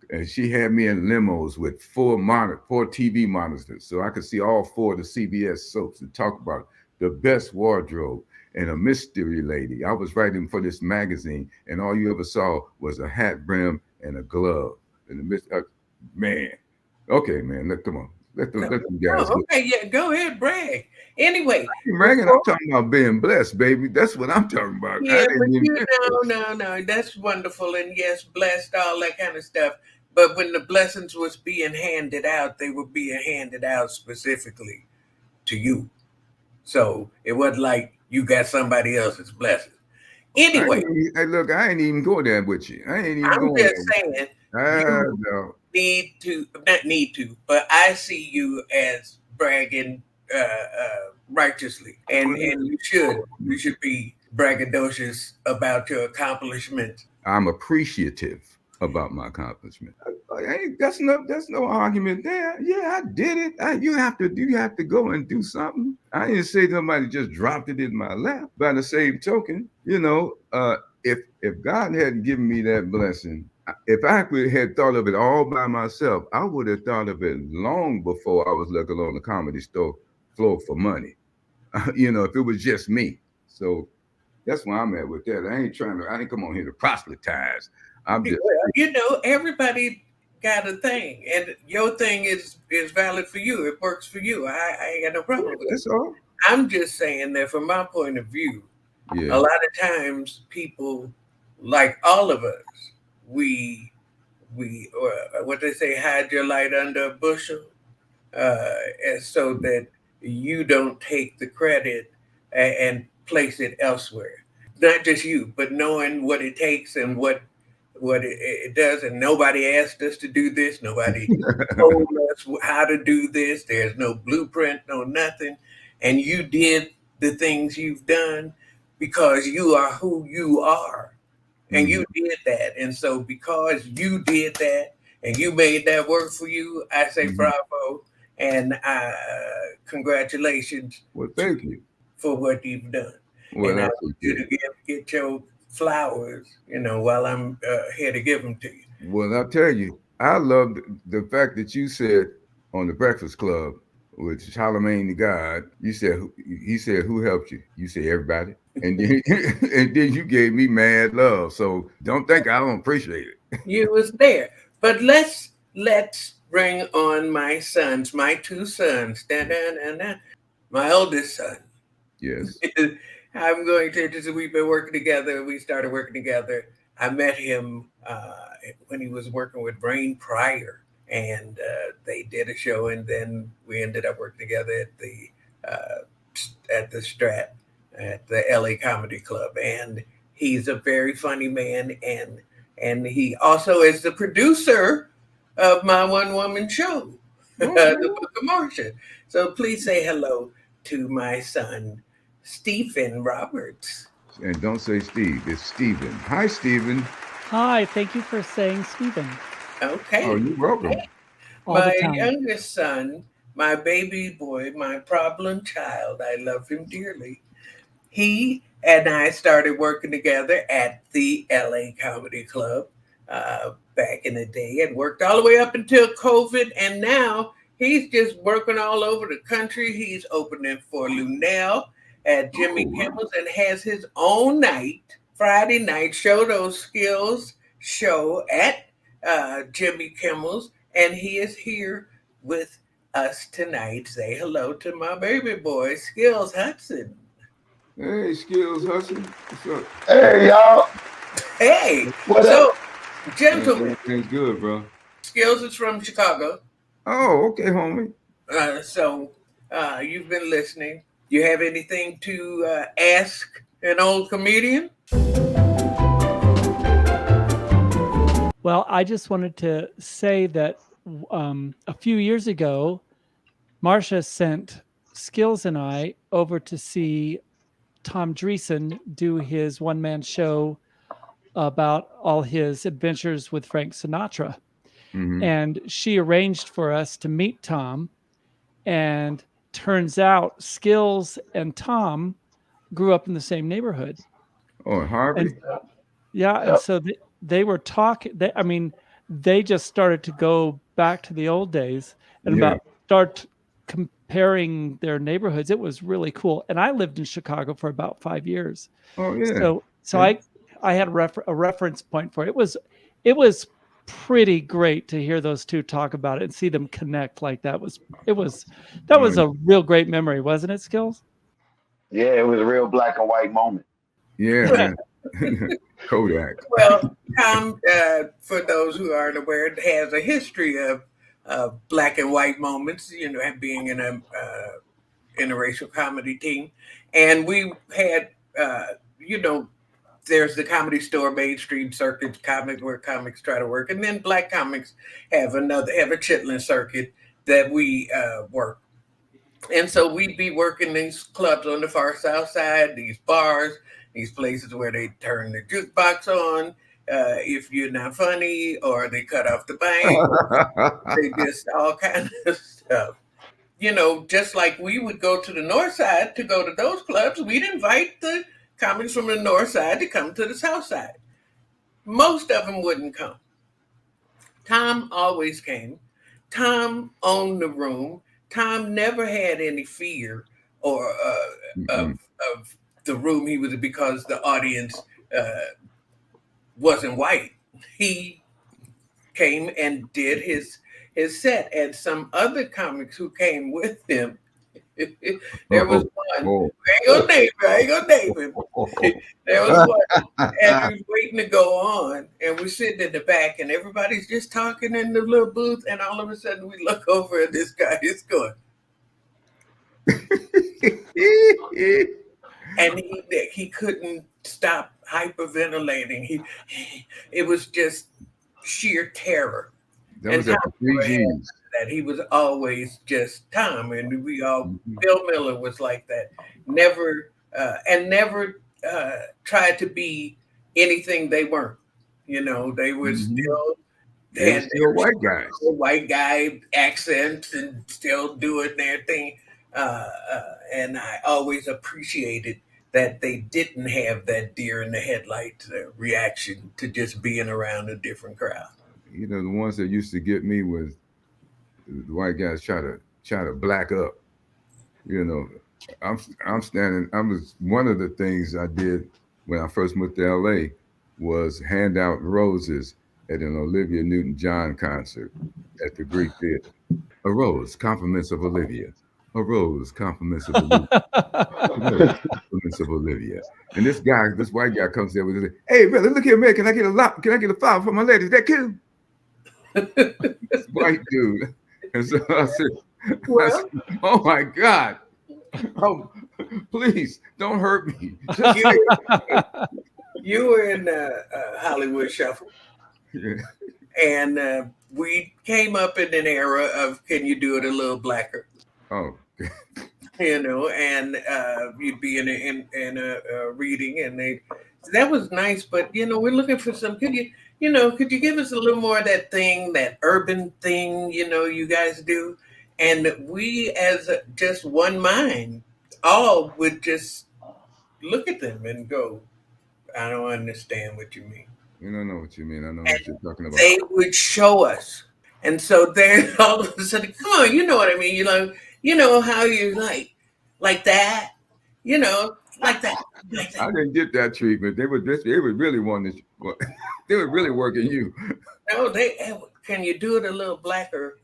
and she had me in limos with four TV monitors, so I could see all four of the CBS soaps and talk about the best wardrobe and a mystery lady. I was writing for this magazine, and all you ever saw was a hat brim and a glove. And man, okay, man, come on,
No,
let them guys
no,
go.
okay, yeah, go ahead, brag. Anyway,
Bragging, I'm
before
talking about being blessed, baby. That's what I'm talking about. I
yeah, but
didn't even
you
get
know,
this.
no, that's wonderful, and yes, blessed, all that kind of stuff. But when the blessings was being handed out, they were being handed out specifically to you. So it wasn't like you got somebody else's blessings. Anyway,
Look, I ain't even go there with you. I ain't even
I'm
going
just
there with
saying
you.
you
No.
need to not need to, but I see you as bragging righteously, and you should be braggadocious about your accomplishments.
I'm appreciative about my accomplishment. That's no argument there. Yeah, I did it. You have to go and do something. I didn't say somebody just dropped it in my lap. By the same token, if God hadn't given me that blessing, if I had thought of it all by myself, I would have thought of it long before I was looking on the comedy store floor for money. If it was just me. So that's where I'm at with that. I ain't come on here to proselytize. I'm just,
Well, everybody got a thing, and your thing is valid for you. It works for you. I ain't got no problem with it.
that's all.
I'm just saying that from my point of view, a
Yeah.
lot of times people, like all of us, we what they say, hide your light under a bushel, and so that you don't take the credit and place it elsewhere. Not just you, but knowing what it takes and what it does. And nobody asked us to do this. Nobody told us how to do this. There's no blueprint, no nothing. And you did the things you've done because you are who you are, and
Mhm.
you did that. And so because you did that and you made that work for you, I say
Mhm.
bravo and congratulations
Well,
to
thank
you
you.
for what you've done.
Well,
And
I
I want you
appreciate
to
it.
get your flowers, while I'm here to give them to you.
Well, I'll tell you, I love the fact that you said on the Breakfast Club with Charlemagne the God, he said, who helped you? You say everybody. And then, and then you gave me mad love. So don't think I don't appreciate it.
You was there. But let's bring on my sons, my two sons. Da, da, da, da. My oldest son.
Yes.
I'm going to just we've been working together. We started working together. I met him when he was working with Brain Pryor, and they did a show, and then we ended up working together at the Strat at the LA Comedy Club. And he's a very funny man, and he also is the producer of my one woman show,
Okay.
the Book of Marsha. So please say hello to my son, Stephen Roberts.
And don't say Steve, it's Steven. Hi, Steven.
Hi, thank you for saying Stephen
Oh,
Okay.
you're welcome.
all the
My
time.
youngest son, my baby boy, my problem child, I love him dearly. He and I started working together at the LA Comedy Club back in the day and worked all the way up until COVID. And now he's just working all over the country. He's opening for Lunel at
Oh,
Jimmy
wow.
Kimmel's and has his own night, Friday night show, those Skills show at Jimmy Kimmel's. And he is here with us tonight. Say hello to my baby boy, Skillz Hudson.
Hey, Skills Hudson. What's up?
Hey y'all,
Hey,
what up?
so
Man,
gentlemen,
everything's good, bro.
Skills is from Chicago.
Oh, okay, homie.
So you've been listening. You have anything to ask an old comedian?
Well, I just wanted to say that a few years ago, Marsha sent Skills and I over to see Tom Dreesen do his one man show about all his adventures with Frank Sinatra.
Mm-hmm.
And she arranged for us to meet Tom. And turns out Skillz and Tom grew up in the same neighborhood.
Oh, Harvey.
And yeah, and so they were talking. I mean, they just started to go back to the old days and
Yeah.
start comparing their neighborhoods. It was really cool. And I lived in Chicago for about 5 years.
Oh, yeah.
So
Yeah.
I had a reference point for it. It was pretty great to hear those two talk about it and see them connect like that. That was a real great memory, wasn't it, Skillz?
Yeah, it was a real black and white moment.
Yeah, man. Kodak.
Well, Tom, for those who aren't aware, has a history of black and white moments. You know, being in a interracial comedy team, and we had, you know, there's the Comedy Store, mainstream circuit, where comics try to work, and then black comics have a chitlin circuit that we work. And so we'd be working these clubs on the far south side, these bars, these places where they turn the jukebox on if you're not funny, or they cut off the bank, they just all kind of stuff. You know, just like we would go to the north side to go to those clubs, we'd invite the comics from the north side to come to the south side. Most of them wouldn't come. Tom always came. Tom owned the room. Tom never had any fear or of the room he was in, because the audience wasn't white. He came and did his set, and some other comics who came with him. There was one. I ain't gonna name him. There was one, and he was waiting to go on, and we're sitting in the back, and everybody's just talking in the little booth, and all of a sudden we look over, and this guy is going. And he couldn't stop hyperventilating. It was just sheer terror.
That was at the 3Gs.
That he was always just Tom, and we all. Bill Miller was like that. Never tried to be anything they weren't. You know, they were still.
They were still white guys.
White guy accents and still doing their thing. And I always appreciated that they didn't have that deer in the headlights reaction to just being around a different crowd.
You know, the ones that used to get me was the white guys try to black up. You know, I'm standing. I was one of the things I did when I first moved to LA was hand out roses at an Olivia Newton-John concert at the Greek Theater. A rose, compliments of Olivia. A rose, compliments of Olivia. Compliments of Olivia. And this white guy comes there with his, "Hey, brother, look here, man. Can I get a flower for my lady? Is that cool?" This white dude. And so I said, "Oh my God. Oh, please don't hurt me."
You were in Hollywood Shuffle.
Yeah.
And we came up in an era of, can you do it a little blacker?
Oh.
You know, and you'd be in a reading, and that was nice. But you know, we're looking for some. Could you give us a little more of that thing, that urban thing? You know, you guys do, and we, as just one mind, all would just look at them and go, "I don't understand what you mean."
You don't know what you mean. I know what you're talking about.
They would show us, and so they're all of a sudden, come on, you know what I mean? You know how you like that, you know, like that.
I didn't get that treatment. They would really want this. They were really working you.
No, can you do it a little blacker,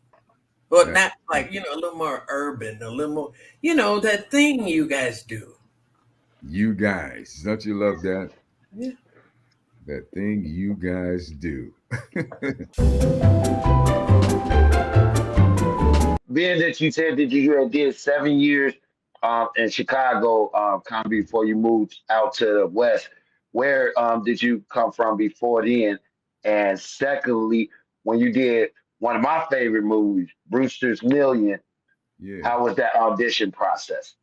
but not like, you know, a little more urban, a little more, you know, that thing you guys do.
You guys, don't you love that?
Yeah.
That thing you guys do.
Being that you said that you did 7 years in Chicago comedy before you moved out to the West, where did you come from before then? And secondly, when you did one of my favorite movies, Brewster's Million, how was that audition process?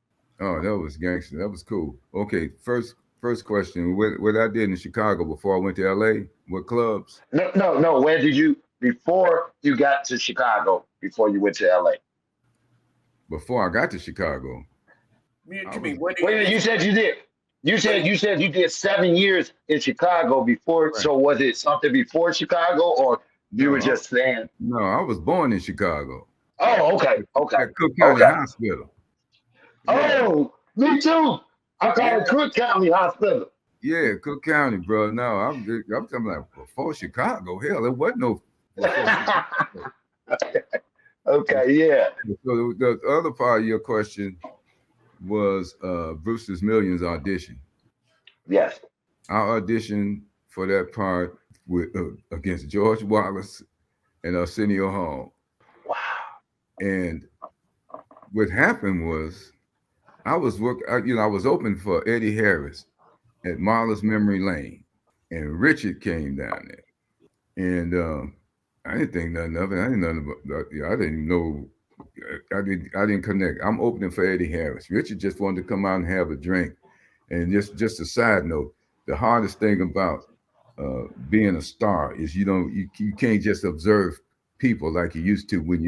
Oh, that was gangster. That was cool. Okay, first first question. What I did in Chicago before I went to LA, what clubs?
No. Where did you before you got to Chicago? Before you went to LA?
Before I got to Chicago,
To me, what
Wait a minute, you said you did. You said you did 7 years in Chicago before.
right.
So was it something before Chicago, or you were
No,
just saying?
no, I was born in Chicago
Oh, okay, okay,
at Cook County
okay.
Hospital. Yeah,
Oh, me too. I call
Yeah.
it Cook County Hospital.
yeah, Cook County, bro. No, I'm talking like before Chicago. Hell, there wasn't no before Chicago.
Okay, yeah.
So the other part of your question was Brewster's Millions audition.
Yes.
I auditioned for that part with against George Wallace and Arsenio Hall.
Wow.
And what happened was I was I was open for Eddie Harris at Marla's Memory Lane, and Richard came down there, and I didn't think nothing of it. I didn't know nothing about, I didn't even know. I didn't connect. I'm opening for Eddie Harris. Richard just wanted to come out and have a drink. And just a side note, the hardest thing about being a star is you can't just observe people like you used to when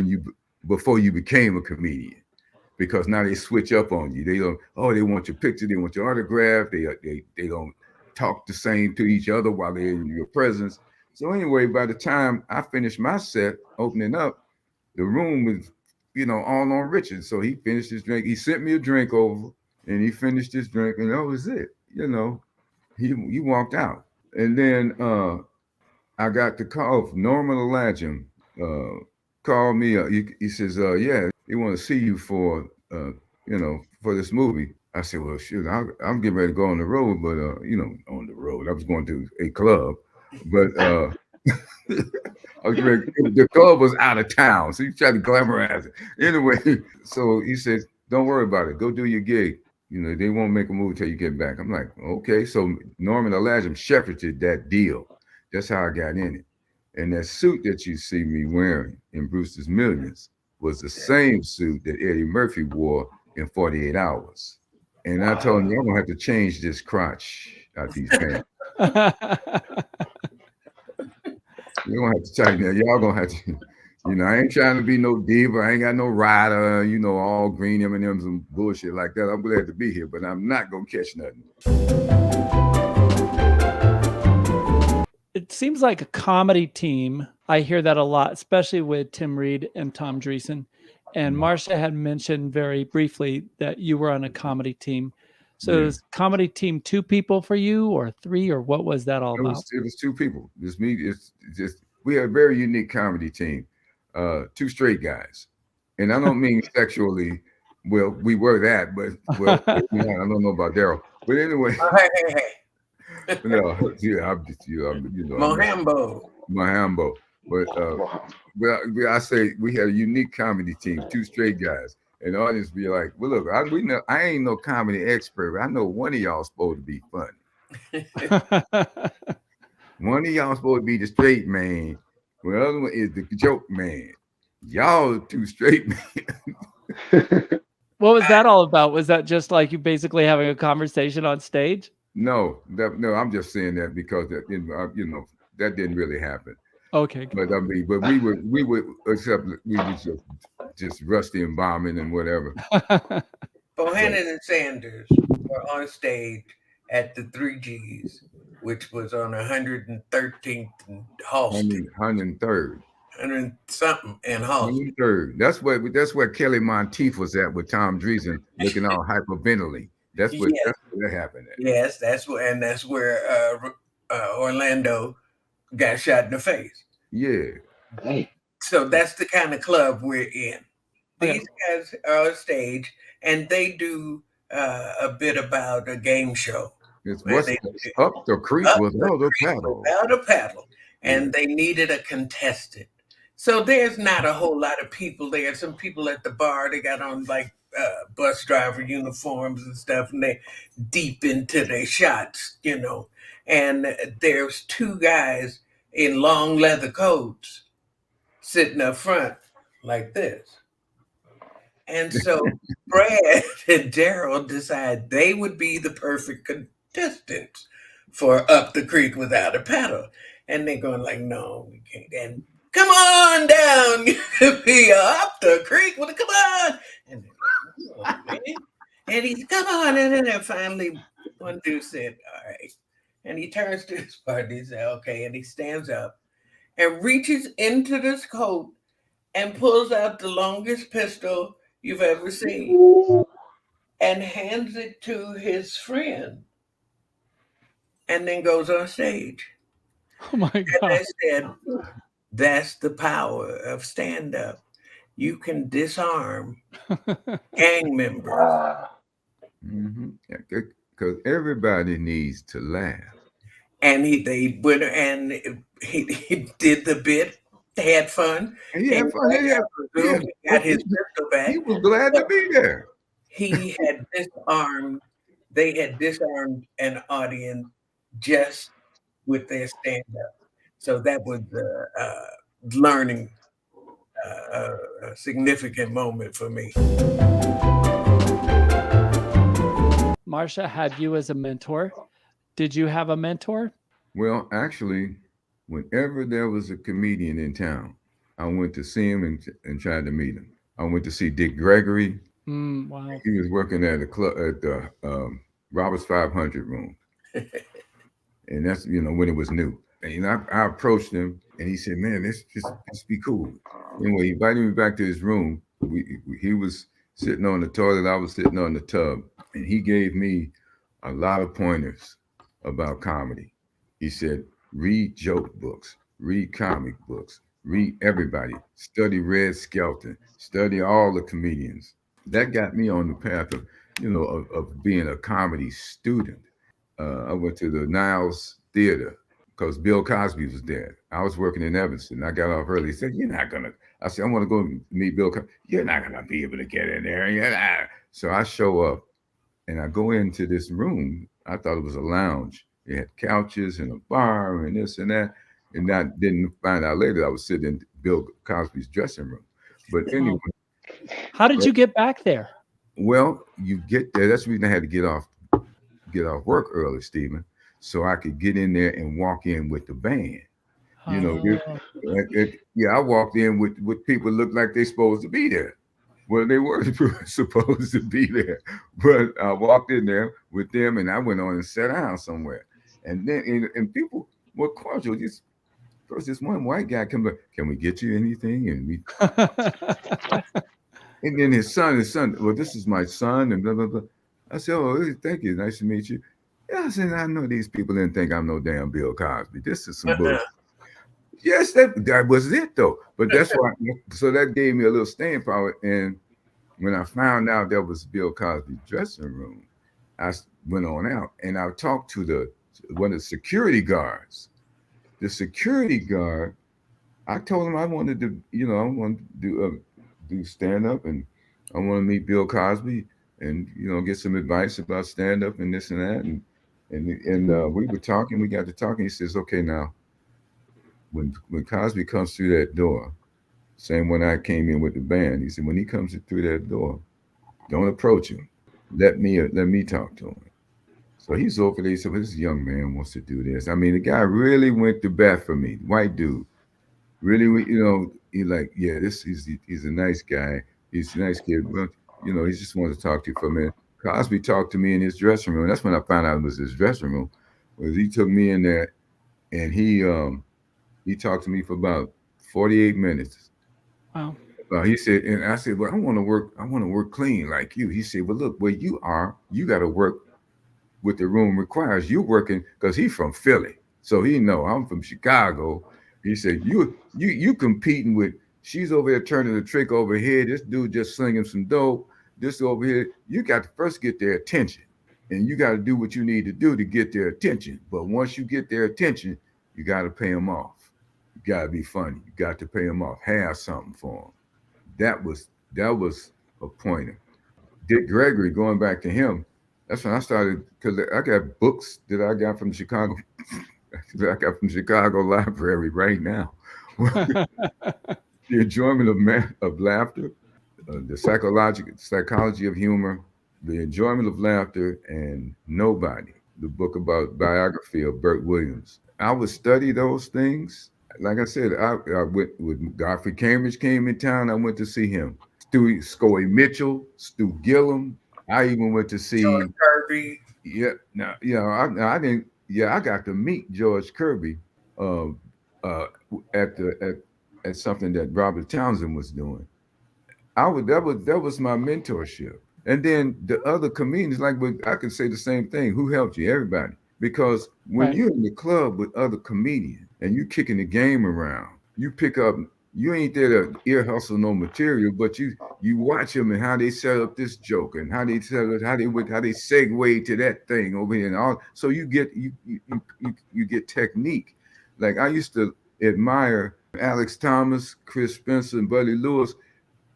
you before you became a comedian, because now they switch up on you. They want your picture, they want your autograph, they don't talk the same to each other while they're in your presence. So anyway, by the time I finished my set opening up, the room was all on Richard. So he finished his drink. He sent me a drink over, and he finished his drink, and that was it. He walked out, and then I got the call from Norman Alajim. Called me. He says, "Yeah, they want to see you for for this movie." I said, "Well, shoot, I'm getting ready to go on the road, but on the road. I was going to a club, but the club was out of town, so he tried to glamorize it. Anyway, so he said, "Don't worry about it. Go do your gig. They won't make a movie till you get back." I'm like, "Okay." So Norman Alajim shepherded that deal. That's how I got in it. And that suit that you see me wearing in Brewster's Millions was the same suit that Eddie Murphy wore in 48 Hours. And I told him, "I'm gonna have to change this crotch out these pants. You're gonna have to tighten that. Y'all gonna have to." I ain't trying to be no diva. I ain't got no rider, all green M&Ms and bullshit like that. I'm glad to be here, but I'm not gonna catch nothing.
It seems like a comedy team. I hear that a lot, especially with Tim Reed and Tom Dreesen. And Marsha had mentioned very briefly that you were on a comedy team. So is comedy team 2 people for you, or 3, or what was that all about?
It was 2 people. Just me. It's just we had a very unique comedy team. 2 straight guys, and I don't mean sexually. Well, we were that, but I don't know about Daryl. But anyway, no, yeah, I'm just Mohambo. But I say we had a unique comedy team, 2 straight guys, and the audience be like, "Well, look, I ain't no comedy expert. But I know one of y'all supposed to be funny. One of y'all supposed to be the straight man. Well, the other one is the joke man. Y'all 2 straight men."
What was that all about? Was that just like you basically having a conversation on stage?
No, I'm just saying that because that didn't really happen.
Okay.
But I mean, but we would except we was just Rusty and bombing and whatever.
Bohannon and Sanders were on stage at the 3Gs, which was on 113th and Halston.
103rd.
100 something and Halston.
103rd. That's where Kelly Monteith was at with Tom Dreesen looking all hyperventilating. That's what happened at.
Yes, that's where Orlando got shot in the face.
Yeah.
Hey.
So that's the kind of club we're in. These guys are on stage and they do a bit about a game show.
It's up the creek without a paddle.
Without a paddle. And they needed a contestant. So there's not a whole lot of people there. Some people at the bar, they got on like bus driver uniforms and stuff, and they deep into their shots, And there's 2 guys in long leather coats sitting up front like this. And so Brad and Daryl decided they would be the perfect distance for up the creek without a paddle. And they're going like, no, we can't. And come on down, you can be up the creek with a come on. And they're like, "Oh, man." And he's come on. And then finally one dude said, all right. And he turns to his partner, he said, okay. And he stands up and reaches into this coat and pulls out the longest pistol you've ever seen and hands it to his friend and then goes on stage.
Oh my
And
God.
I said, that's the power of stand-up. You can disarm gang members.
Wow.
Because everybody needs to laugh.
And they went and he did the bit. They had fun.
And he had fun.
He got his pistol back.
He was glad to be there.
He had disarmed. They had disarmed an audience just with their stand-up. So that was learning, a significant moment for me.
Marsha had you as a mentor. Did you have a mentor?
Well, actually, whenever there was a comedian in town, I went to see him and tried to meet him. I went to see Dick Gregory.
Wow.
He was working at a club at the Roberts 500 room. And that's, when it was new. And I approached him and he said, man, let's be cool. Anyway, he invited me back to his room. He was sitting on the toilet. I was sitting on the tub. And he gave me a lot of pointers about comedy. He said, read joke books, read comic books, read everybody, study Red Skelton, study all the comedians. That got me on the path of, of being a comedy student. I went to the Niles Theater because Bill Cosby was there. I was working in Evanston. I got off early. He said, I said, I want to go meet Bill Cosby. You're not going to be able to get in there. So I show up and I go into this room. I thought it was a lounge. It had couches and a bar and this and that. And I didn't find out later I was sitting in Bill Cosby's dressing room. But anyway.
How did you get back there?
Well, you get there. That's the reason I had to get off work early, Stephen, so I could get in there and walk in with the band. I walked in with people looked like they supposed to be there. Well, they weren't supposed to be there, but I walked in there with them and I went on and sat down somewhere. And then and people were cordial. First, this one white guy come back, can we get you anything? And then his son, well, this is my son, and blah, blah, blah. I said, oh, thank you. Nice to meet you. Yeah, I said, I know these people didn't think I'm no damn Bill Cosby. This is some bullshit. Yes, that was it, though. But that's why, so that gave me a little staying power. And when I found out that was Bill Cosby's dressing room, I went on out and I talked to one of the security guards. The security guard, I told him I wanted to, I wanted to do stand up and I want to meet Bill Cosby and get some advice about stand up and this and that and we were talking. We got to talking. He says, "Okay, now when Cosby comes through that door, same when I came in with the band, he said when he comes through that door, don't approach him. Let me talk to him." So he's over there. He said, well, "This young man wants to do this." I mean, the guy really went to bat for me. White dude. Really, he like, yeah, he's a nice guy. He's a nice kid. But, he just wanted to talk to you for a minute. Cosby talked to me in his dressing room. That's when I found out it was his dressing room. Was he took me in there and he talked to me for about 48 minutes.
Wow.
He said, and I said, well, I want to work clean like you. He said, well, look, where you are, you got to work what the room requires. You working, because he's from Philly. So he know I'm from Chicago. He said, you competing with, she's over there turning the trick over here. This dude just slinging some dope. This over here. You got to first get their attention. And you got to do what you need to do to get their attention. But once you get their attention, you got to pay them off. You got to be funny. You got to pay them off. Have something for them. That was a pointer. Dick Gregory, going back to him, that's when I started, because I got books that I got from Chicago. I got from Chicago Library right now. The enjoyment of laughter, the psychology of humor, the enjoyment of laughter, and nobody the book about biography of Burt Williams. I would study those things. Like I said, I went with Godfrey Cambridge came in town. I went to see him. Stu Scoey Mitchell, Stu Gillum. I even went to see.
George Kirby.
Yeah, now I didn't. Yeah, I got to meet George Kirby uh, uh, at at something that Robert Townsend was doing. That was my mentorship. And then the other comedians, like I could say the same thing. Who helped you? Everybody. Because when
Right.
you're in the club with other comedians and you kicking the game around, you pick up. You ain't there to ear hustle no material, but you watch them and how they set up this joke and how they set it, how they segue to that thing over here and all. So you get technique. Like I used to admire Alex Thomas, Chris Spencer, and Buddy Lewis.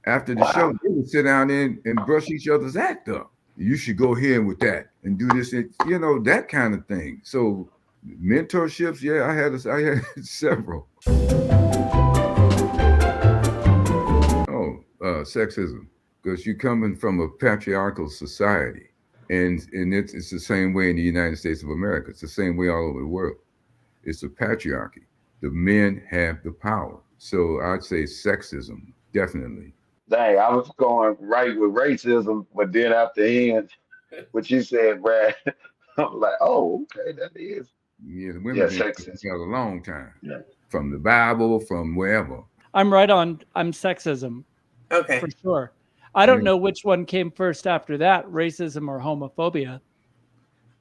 After the show, they would sit down and brush each other's act up. You should go here with that and do this, that kind of thing. So mentorships, yeah, I had several. Oh, sexism, because you're coming from a patriarchal society, and it's the same way in the United States of America. It's the same way all over the world. It's a patriarchy. The men have the power. So I'd say sexism, definitely.
Dang, I was going right with racism, but then after end, what you said, Brad, I'm like, oh, okay, that is.
Yeah, the
Yeah,
women been
sexist.
for a long time,
Yeah.
from the Bible, from wherever.
I'm right on. I'm sexism
Okay.
for sure. I don't
Yeah.
know which one came first after that, racism or homophobia.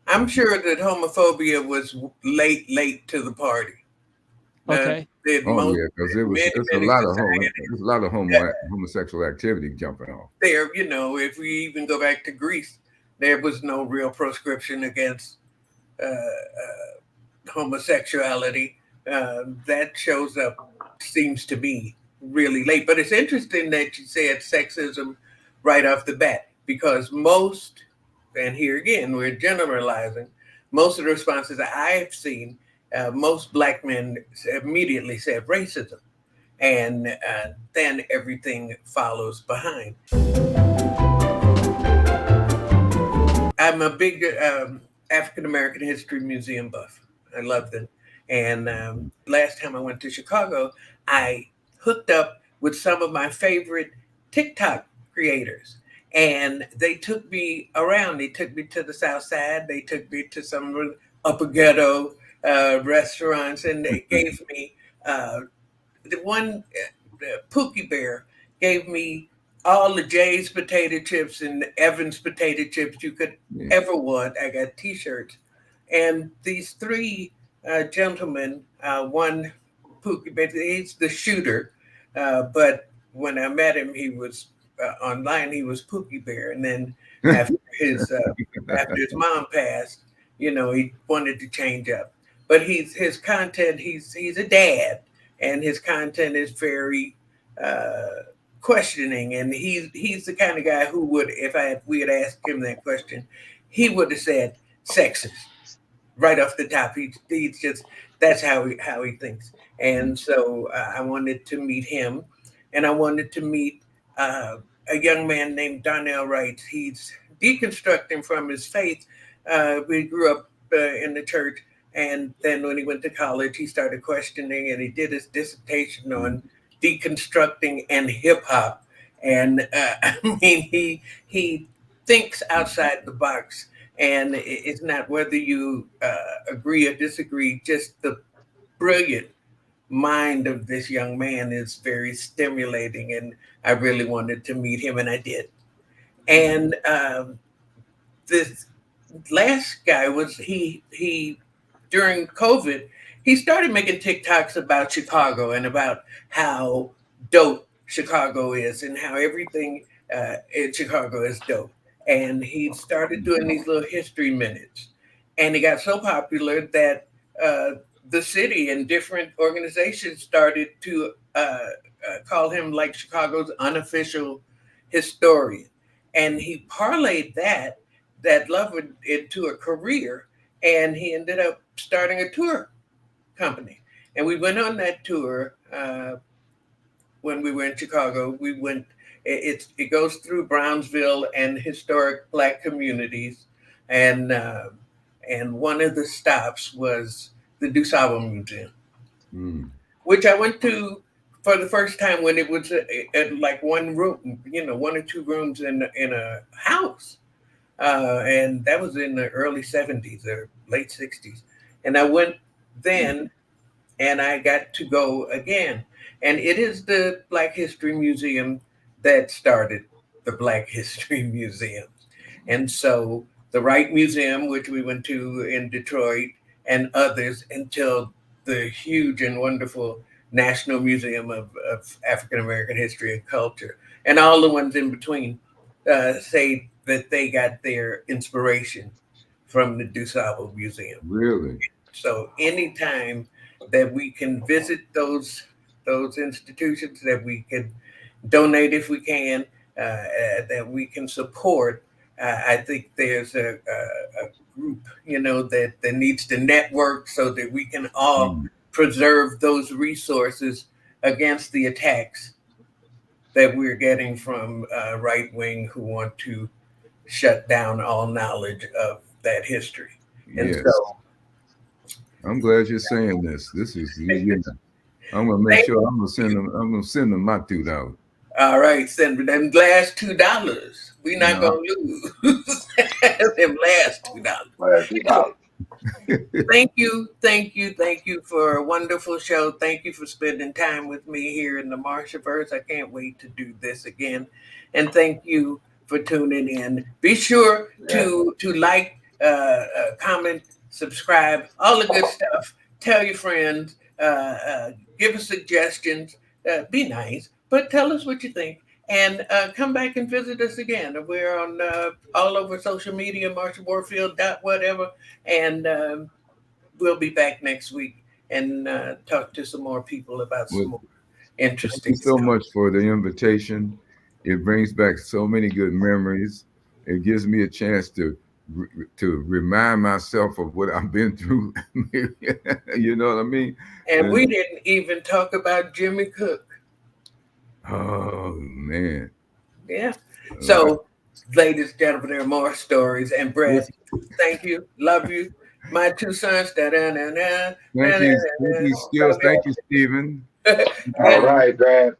I'm sure that homophobia was late to the party.
Okay.
Oh
Most
yeah, because it's a
many
lot of
societies
there's a lot of homosexual activity jumping off.
there, if we even go back to Greece, there was no real proscription against homosexuality. That shows up, seems to be really late. But it's interesting that you said sexism right off the bat, because most, and here again, we're generalizing, most of the responses that I've seen, most black men immediately said racism. And then everything follows behind. I'm a big African American history museum buff. I love them. And last time I went to Chicago, I hooked up with some of my favorite TikTok creators. And they took me around. They took me to the South Side. They took me to some upper ghetto restaurants. And they gave me the one, Pookie Bear, gave me all the Jay's potato chips and Evans potato chips you could
Yeah.
ever want. I got T-shirts, and these three gentlemen, one Pookie Bear, he's the shooter, but when I met him, he was online. He was Pookie Bear, and then after his after his mom passed, he wanted to change up. But his content. He's a dad, and his content is very questioning. And he's the kind of guy who would, if we had asked him that question, he would have said sexist right off the top. He's just, that's how he thinks. And so I wanted to meet him, and I wanted to meet a young man named Donnell Wright. He's deconstructing from his faith. We grew up in the church, and then when he went to college, he started questioning, and he did his dissertation on deconstructing and hip hop. And I mean, he thinks outside the box, and it's not whether you agree or disagree. Just the brilliant mind of this young man is very stimulating, and I really wanted to meet him, and I did. And this last guy was he during COVID, he started making TikToks about Chicago and about how dope Chicago is and how everything in Chicago is dope. And he started doing these little history minutes. And he got so popular that the city and different organizations started to call him like Chicago's unofficial historian. And he parlayed that love into a career, and he ended up starting a tour company. And we went on that tour when we were in Chicago. We went. It goes through Brownsville and historic Black communities, and and one of the stops was the DuSable Museum,
Mm.
which I went to for the first time when it was like one room, one or two rooms in a house, and that was in the early '70s or late '60s, and I went then, and I got to go again, and it is the Black History Museum that started the Black History Museum, and so the Wright Museum, which we went to in Detroit, and others until the huge and wonderful National Museum of African American History and Culture, and all the ones in between say that they got their inspiration from the DuSable Museum.
Really?
So anytime that we can visit those institutions, that we can donate if we can, that we can support, I think there's a group, that needs to network so that we can all preserve those resources against the attacks that we're getting from right wing who want to shut down all knowledge of that history. And
Yes.
so
I'm glad you're saying this. This is I'm gonna make sure I'm gonna send them my $2.
All right, send them last $2. We're not gonna lose them last $2. Thank you for a wonderful show. Thank you for spending time with me here in the Marshaverse. I can't wait to do this again. And thank you for tuning in. Be sure to like, comment, subscribe, all the good stuff. Tell your friends, give us suggestions, be nice, but tell us what you think. And come back and visit us again. We're on all over social media, Marsha Warfield, whatever. And we'll be back next week and talk to some more people about some more interesting
stuff. Thank you so
stuff.
much for the invitation. It brings back so many good memories. It gives me a chance to remind myself of what I've been through. You know what I mean?
And we didn't even talk about Jimmy Cook.
Oh, man.
Yeah. So, ladies and gentlemen, there are more stories. And Brad, thank you. Love you. My two sons.
Thank you, Skillz. Thank you, Stephen.
All right, Brad.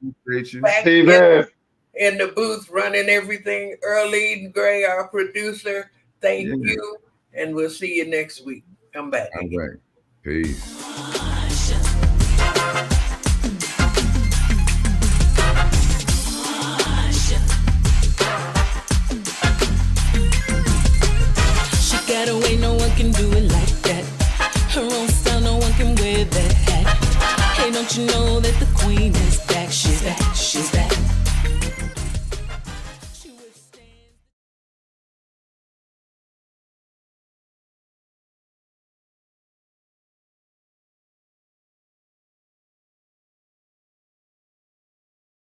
Stephen. In the booth running everything, Early Gray, our producer. Thank you. And we'll see you next week. Come back.
All right. Peace.
Got away, no one can do it like that. Her own style, no one can wear that hat. Hey, don't you know that the